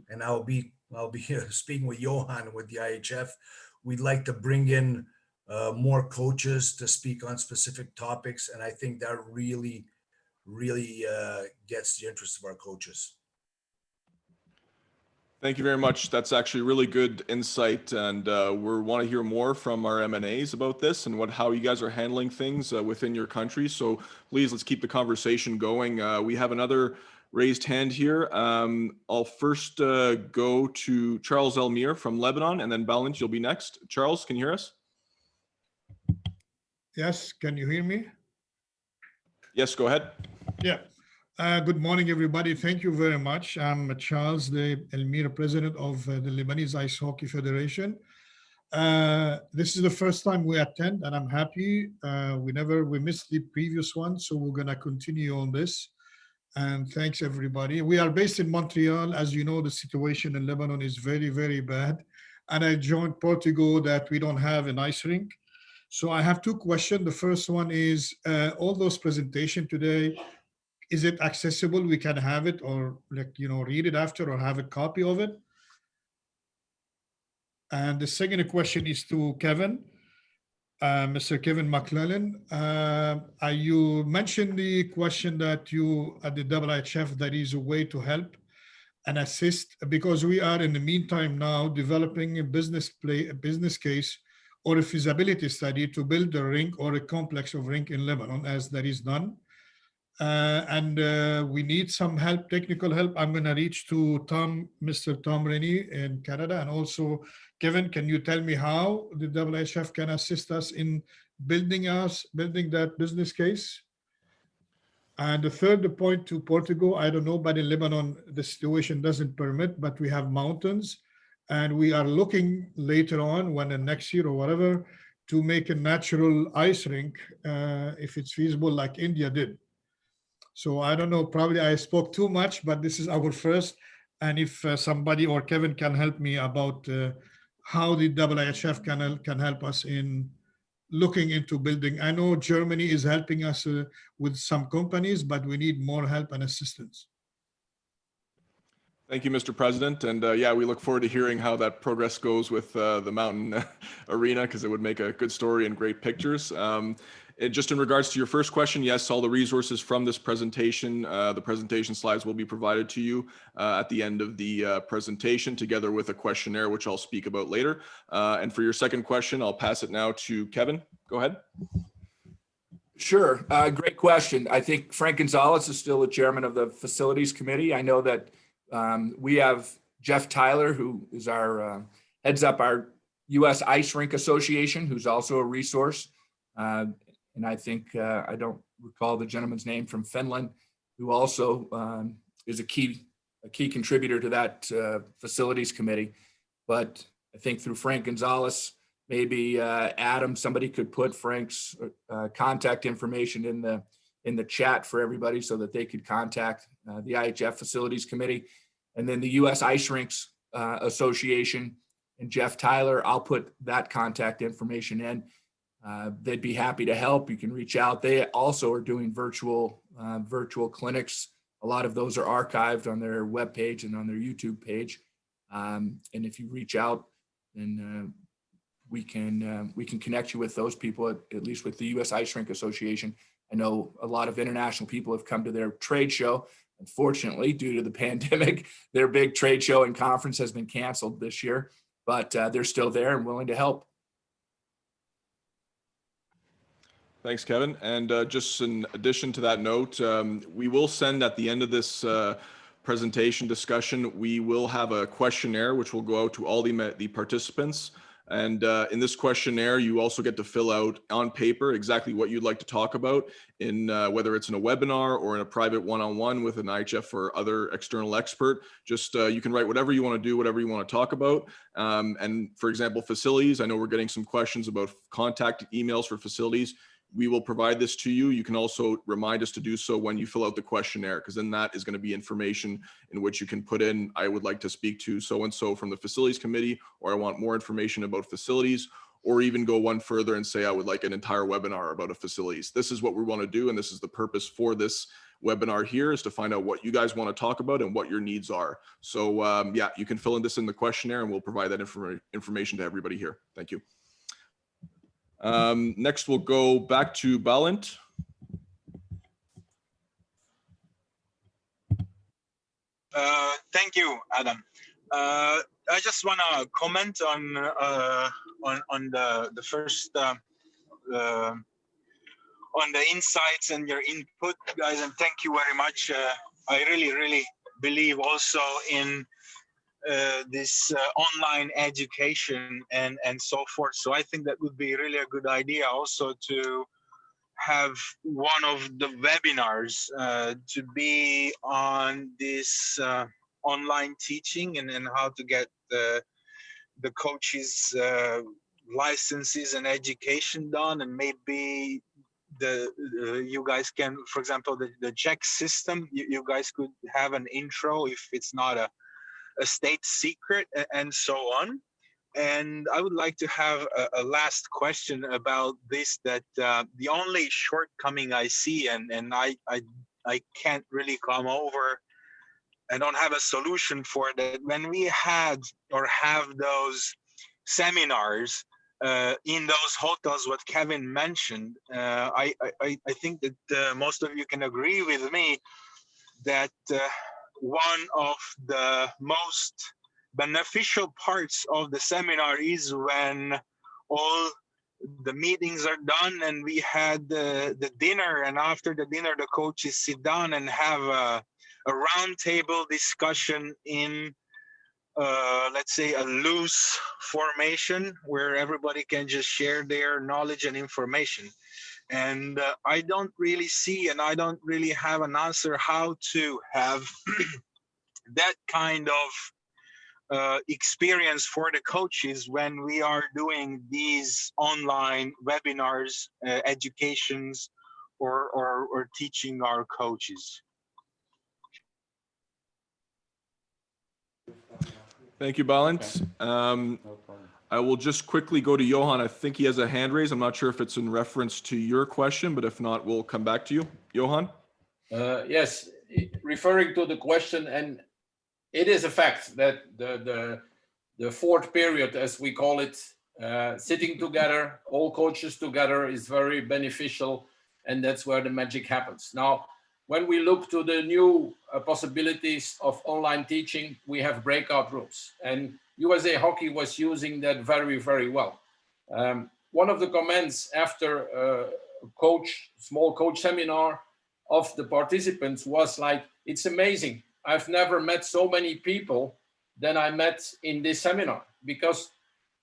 And I'll be speaking with Johan with the IIHF. We'd like to bring in more coaches to speak on specific topics, and I think that really gets the interest of our coaches. Thank you very much. That's actually really good insight, and we want to hear more from our M&As about this and how you guys are handling things within your country. So please, let's keep the conversation going. We have another raised hand here. I'll first go to Charles Elmir from Lebanon, and then Balint, you'll be next. Charles, can you hear us? Yes, can you hear me? Yes, go ahead. Yeah. Good morning, everybody. Thank you very much. I'm Charles, the Elmira president of the Lebanese Ice Hockey Federation. This is the first time we attend, and I'm happy. We missed the previous one, so we're going to continue on this. And thanks, everybody. We are based in Montreal. As you know, the situation in Lebanon is very, very bad. And I joined Portugal that we don't have an ice rink. So I have two questions. The first one is, all those presentations today, is it accessible? We can have it or read it after or have a copy of it. And the second question is to Kevin, Mr. Kevin McClellan. You mentioned the question that you at the IIHF, there is a way to help and assist, because we are in the meantime now developing a business case or a feasibility study to build a rink or a complex of rink in Lebanon, as there is none. We need some help, technical help. I'm going to reach to Mr. Tom Rennie in Canada. And also, Kevin, can you tell me how the IIHF can assist us in building that business case? And the third point to Portugal, I don't know, but in Lebanon, the situation doesn't permit, but we have mountains. And we are looking later on, next year or whatever, to make a natural ice rink, if it's feasible, like India did. So I don't know, probably I spoke too much, but this is our first. And if somebody or Kevin can help me about how the IIHF can help us in looking into building. I know Germany is helping us with some companies, but we need more help and assistance. Thank you, Mr. President. And yeah, we look forward to hearing how that progress goes with the mountain arena, because it would make a good story and great pictures. Just in regards to your first question, yes, all the resources from this presentation, the presentation slides will be provided to you at the end of the presentation, together with a questionnaire, which I'll speak about later. And for your second question, I'll pass it now to Kevin. Go ahead. Sure. Great question. I think Frank Gonzalez is still the chairman of the facilities committee. I know that we have Jeff Tyler, who is our heads up our U.S. Ice Rink Association, who's also a resource. And I think, I don't recall the gentleman's name from Finland, who also is a key contributor to that facilities committee. But I think through Frank Gonzalez, maybe Adam, somebody could put Frank's contact information in in the chat for everybody so that they could contact the IIHF Facilities Committee. And then the U.S. Ice Rinks Association and Jeff Tyler, I'll put that contact information in. They'd be happy to help. You can reach out. They also are doing virtual clinics. A lot of those are archived on their webpage and on their YouTube page. And if you reach out, then we can connect you with those people, at least with the U.S. Ice Rink Association. I know a lot of international people have come to their trade show. Unfortunately, due to the pandemic, their big trade show and conference has been canceled this year, but they're still there and willing to help. Thanks, Kevin. And just in addition to that note, we will send at the end of this presentation discussion, we will have a questionnaire which will go out to all the participants. And in this questionnaire, you also get to fill out on paper exactly what you'd like to talk about in whether it's in a webinar or in a private one-on-one with an IIHF or other external expert. Just you can write whatever you want to do, whatever you want to talk about. And for example, facilities, I know we're getting some questions about contact emails for facilities. We will provide this to you. You can also remind us to do so when you fill out the questionnaire, because then that is going to be information in which you can put in, I would like to speak to so-and-so from the facilities committee, or I want more information about facilities, or even go one further and say, I would like an entire webinar about a facilities. This is what we want to do. And this is the purpose for this webinar here, is to find out what you guys want to talk about and what your needs are. So yeah, you can fill in this in the questionnaire and we'll provide that information to everybody here. Thank you. Next, we'll go back to Balint. Thank you, Adam. I just want to comment on the first on the insights and your input, guys, and thank you very much. I really believe also in this online education and so forth. So I think that would be really a good idea also to have one of the webinars to be on this online teaching and how to get the coaches licenses and education done, and maybe you guys can, for example, the Czech system, you guys could have an intro if it's not a state secret and so on. And I would like to have a last question about this, that the only shortcoming I see, and I can't really come over, I don't have a solution for that. When we had or have those seminars in those hotels, what Kevin mentioned, I think that most of you can agree with me that one of the most beneficial parts of the seminar is when all the meetings are done and we had the dinner, and after the dinner the coaches sit down and have a round table discussion in let's say a loose formation where everybody can just share their knowledge and information. And I don't really see, and I don't really have an answer how to have that kind of experience for the coaches when we are doing these online webinars, educations, or teaching our coaches. Thank you, Balint. I will just quickly go to Johan. I think he has a hand raised. I'm not sure if it's in reference to your question, but if not, we'll come back to you. Johan? Yes, referring to the question, and it is a fact that the fourth period, as we call it, sitting together, all coaches together, is very beneficial, and that's where the magic happens. Now, when we look to the new possibilities of online teaching, we have breakout rooms, and USA Hockey was using that very well. One of the comments after a small coach seminar of the participants was like, it's amazing. I've never met so many people than I met in this seminar, because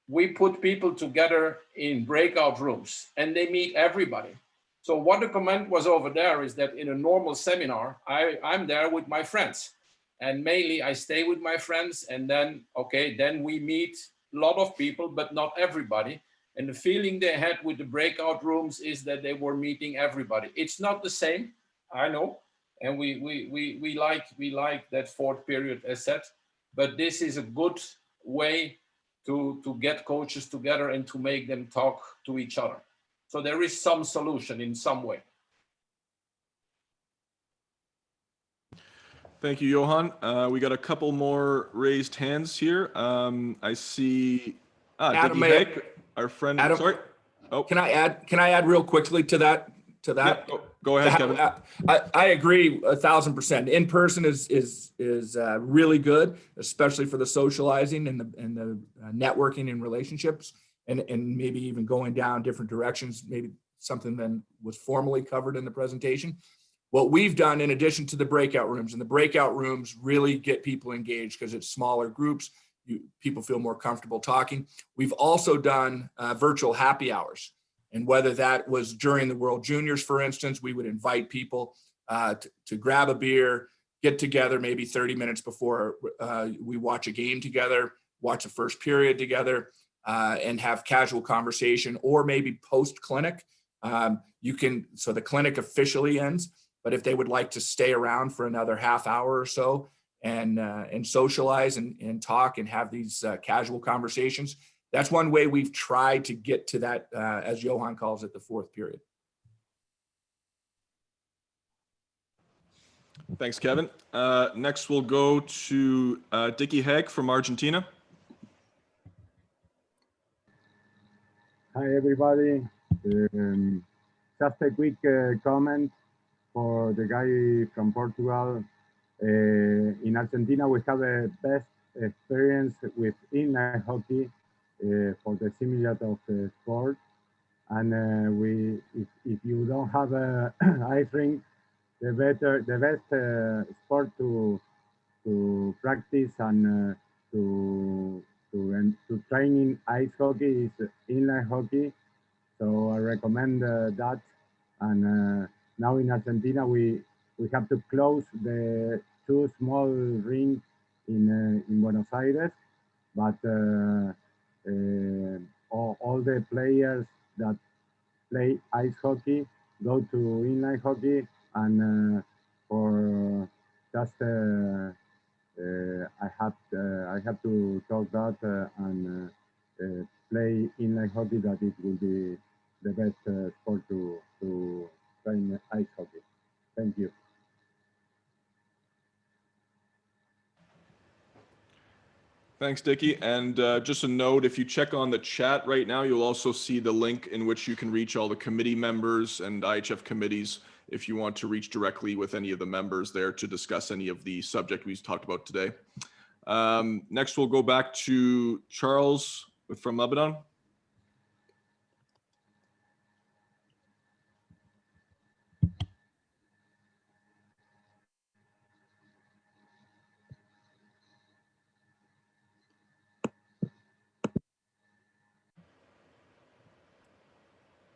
we put people together in breakout rooms and they meet everybody. So what the comment was over there is that in a normal seminar, I'm there with my friends, and mainly I stay with my friends, and then, okay, then we meet a lot of people, but not everybody. And the feeling they had with the breakout rooms is that they were meeting everybody. It's not the same, I know. And we like that fourth period as said, but this is a good way to get coaches together and to make them talk to each other. So there is some solution in some way. Thank you, Johan. We got a couple more raised hands here. I see Adam, Dickie Heck, our friend. Adam, sorry. Oh, Can I add real quickly to that? yeah, go ahead, Kevin. I agree 1,000%. In person is really good, especially for the socializing and the networking and relationships, and maybe even going down different directions, maybe something than was formally covered in the presentation. What we've done in addition to the breakout rooms, and the breakout rooms really get people engaged because it's smaller groups, people feel more comfortable talking. We've also done virtual happy hours. And whether that was during the World Juniors, for instance, we would invite people to grab a beer, get together maybe 30 minutes before we watch a game together, watch a first period together, and have casual conversation, or maybe post-clinic. So the clinic officially ends, but if they would like to stay around for another half hour or so and socialize and talk and have these casual conversations, that's one way we've tried to get to that, as Johan calls it, the fourth period. Thanks, Kevin. Next, we'll go to Dickie Heck from Argentina. Hi, everybody. Just a quick comment for the guy from Portugal. In Argentina, we have a best experience with inline hockey for the simulator of the sport. And if you don't have a ice rink, the best sport to practice and to train in ice hockey is inline hockey. So I recommend that. And now in Argentina, we have to close the 2 small rinks in Buenos Aires, but all the players that play ice hockey go to inline hockey, and for just I have to talk that and play inline hockey, that it will be the best sport to train ice hockey. Thank you. Thanks, Dickie. And just a note, if you check on the chat right now, you'll also see the link in which you can reach all the committee members and IHF committees if you want to reach directly with any of the members there to discuss any of the subject we've talked about today. Next, we'll go back to Charles from Lebanon.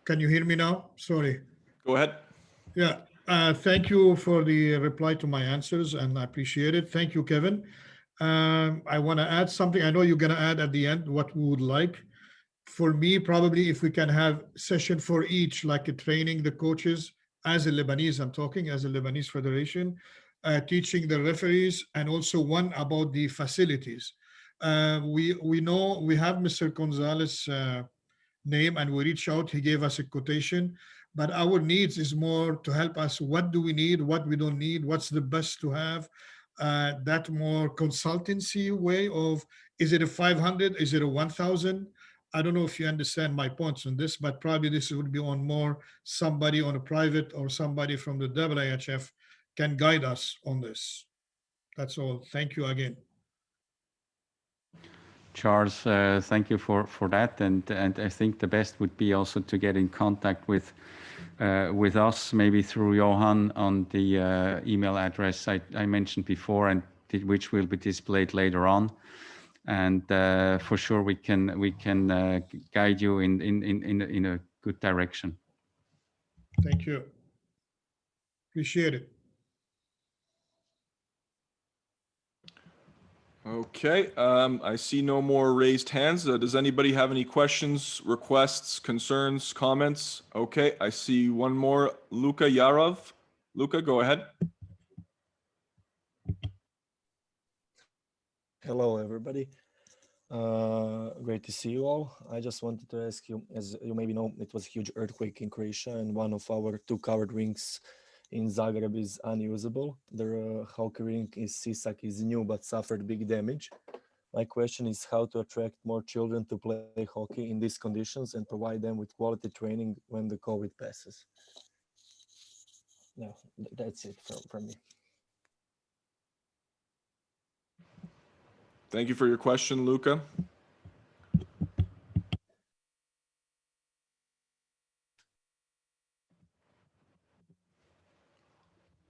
Can you hear me now? Sorry. Go ahead. Yeah. Thank you for the reply to my answers, and I appreciate it. Thank you, Kevin. I want to add something. I know you're going to add at the end what we would like. For me, probably if we can have session for each, like training the coaches as a Lebanese, I'm talking as a Lebanese federation, teaching the referees, and also one about the facilities. We know we have Mr. Gonzalez name, and we reach out, he gave us a quotation, but our needs is more to help us. What do we need? What we don't need? What's the best to have? That more consultancy way of, is it a 500? Is it a 1,000? I don't know if you understand my points on this, but probably this would be on more somebody on a private or somebody from the IIHF can guide us on this. That's all. Thank you again. Charles, thank you for that, and I think the best would be also to get in contact with us, maybe through Johan on the email address I mentioned before, and which will be displayed later on. And for sure we can guide you in a good direction. Thank you. Appreciate it. Okay, I see no more raised hands. Does anybody have any questions, requests, concerns, comments? Okay, I see one more. Luka Yarov. Luka, go ahead. Hello, everybody. Great to see you all. I just wanted to ask you, as you maybe know, it was a huge earthquake in Croatia, and one of our 2 covered rinks in Zagreb is unusable. The hockey rink in Sisak is new but suffered big damage. My question is how to attract more children to play hockey in these conditions and provide them with quality training when the COVID passes. No, that's it from me. Thank you for your question, Luka.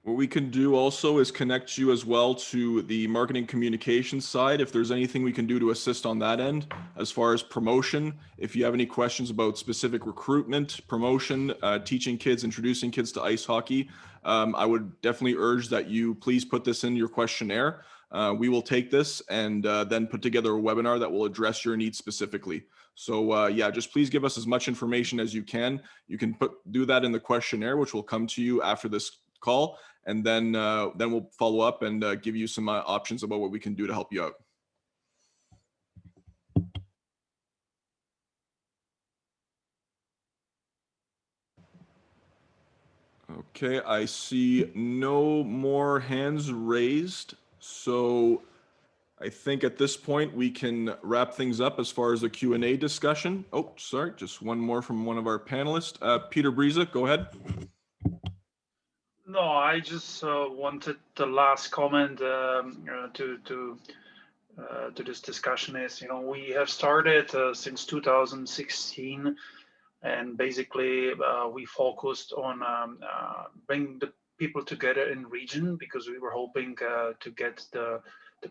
What we can do also is connect you as well to the marketing communications side. If there's anything we can do to assist on that end, as far as promotion, if you have any questions about specific recruitment, promotion, teaching kids, introducing kids to ice hockey, I would definitely urge that you please put this in your questionnaire. We will take this and then put together a webinar that will address your needs specifically. So yeah, just please give us as much information as you can. You can do that in the questionnaire, which will come to you after this call. And then we'll follow up and give you some options about what we can do to help you out. Okay, I see no more hands raised. So I think at this point we can wrap things up as far as the Q&A discussion. Oh, sorry, just one more from one of our panelists. Peter Briza, go ahead. No, I just wanted the last comment to this discussion is, we have started since 2016, and basically we focused on bringing the people together in region because we were hoping to get the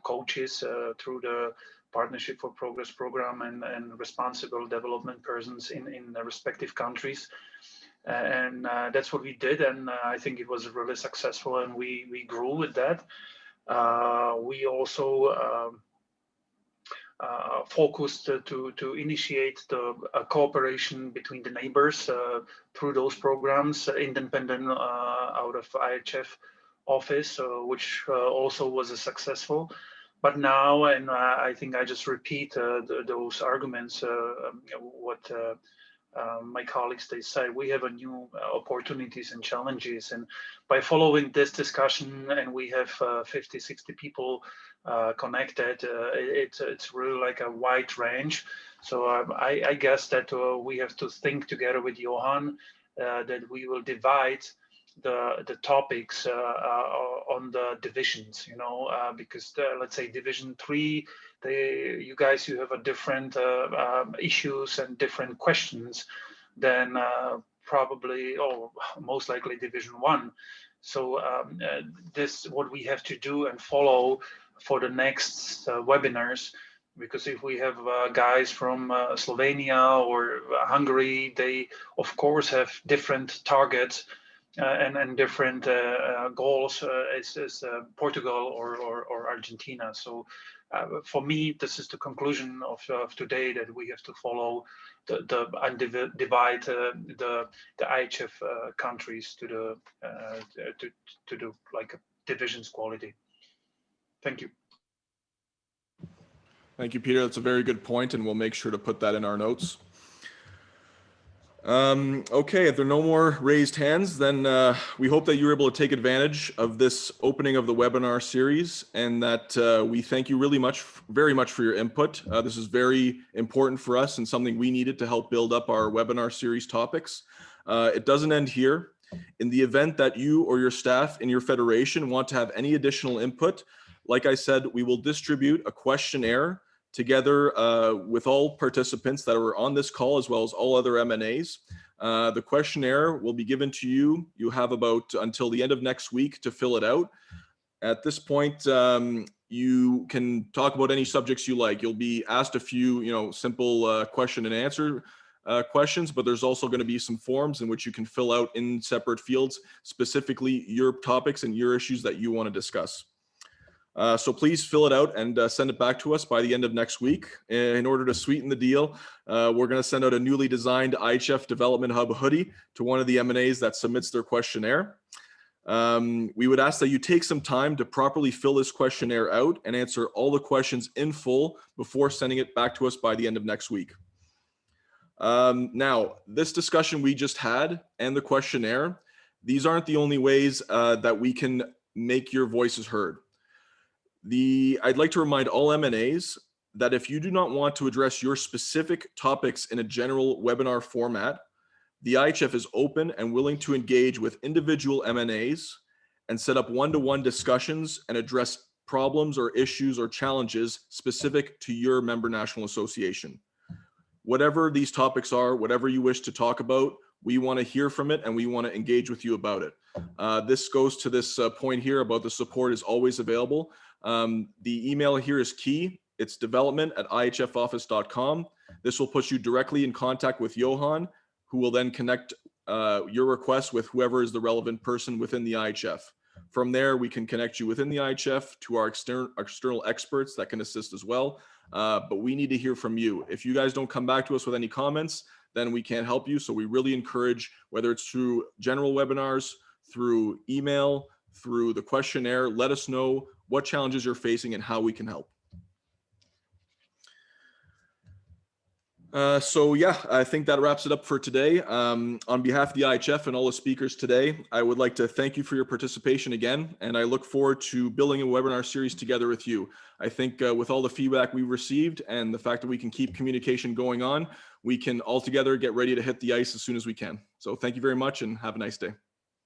coaches through the Partnership for Progress program and responsible development persons in the respective countries. And that's what we did, and I think it was really successful, and we grew with that. We also focused to initiate the cooperation between the neighbors through those programs, independent out of IIHF office, which also was successful. But now, and I think I just repeat those arguments, what my colleagues, they say, we have a new opportunities and challenges. And by following this discussion, and we have 50, 60 people connected, it's really like a wide range. So I guess that we have to think together with Johan that we will divide the topics on the divisions, because let's say Division 3, you guys, you have a different issues and different questions than probably, or most likely Division 1. So this what we have to do and follow for the next webinars, because if we have guys from Slovenia or Hungary, they of course have different targets and different goals as Portugal or Argentina. So for me, this is the conclusion of today, that we have to follow and divide the IIHF countries to the like divisions quality. Thank you. Thank you, Peter. That's a very good point, and we'll make sure to put that in our notes. Okay, if there are no more raised hands, then we hope that you're able to take advantage of this opening of the webinar series, and that we thank you very much for your input. This is very important for us and something we needed to help build up our webinar series topics. It doesn't end here. In the event that you or your staff in your federation want to have any additional input, like I said, we will distribute a questionnaire together with all participants that are on this call, as well as all other M&As. The questionnaire will be given to you. You have about until the end of next week to fill it out. At this point, you can talk about any subjects you like. You'll be asked a few, simple question and answer questions, but there's also going to be some forms in which you can fill out in separate fields, specifically your topics and your issues that you want to discuss. So please fill it out and send it back to us by the end of next week. In order to sweeten the deal, we're going to send out a newly designed IIHF Development Hub hoodie to one of the M&As that submits their questionnaire. We would ask that you take some time to properly fill this questionnaire out and answer all the questions in full before sending it back to us by the end of next week. Now, this discussion we just had and the questionnaire, these aren't the only ways that we can make your voices heard. I'd like to remind all M&As that if you do not want to address your specific topics in a general webinar format, the IIHF is open and willing to engage with individual M&As and set up one-to-one discussions and address problems or issues or challenges specific to your member national association. Whatever these topics are, whatever you wish to talk about, we want to hear from it and we want to engage with you about it. This goes to this point here about the support is always available. The email here is key. It's development@ihfoffice.com. This will put you directly in contact with Johan, who will then connect your request with whoever is the relevant person within the IIHF. From there, we can connect you within the IIHF to our external experts that can assist as well. But we need to hear from you. If you guys don't come back to us with any comments, then we can't help you. So we really encourage, whether it's through general webinars, through email, through the questionnaire, let us know what challenges you're facing and how we can help. So yeah, I think that wraps it up for today. On behalf of the IIHF and all the speakers today, I would like to thank you for your participation again, and I look forward to building a webinar series together with you. I think with all the feedback we've received and the fact that we can keep communication going on, we can all together get ready to hit the ice as soon as we can. So thank you very much and have a nice day.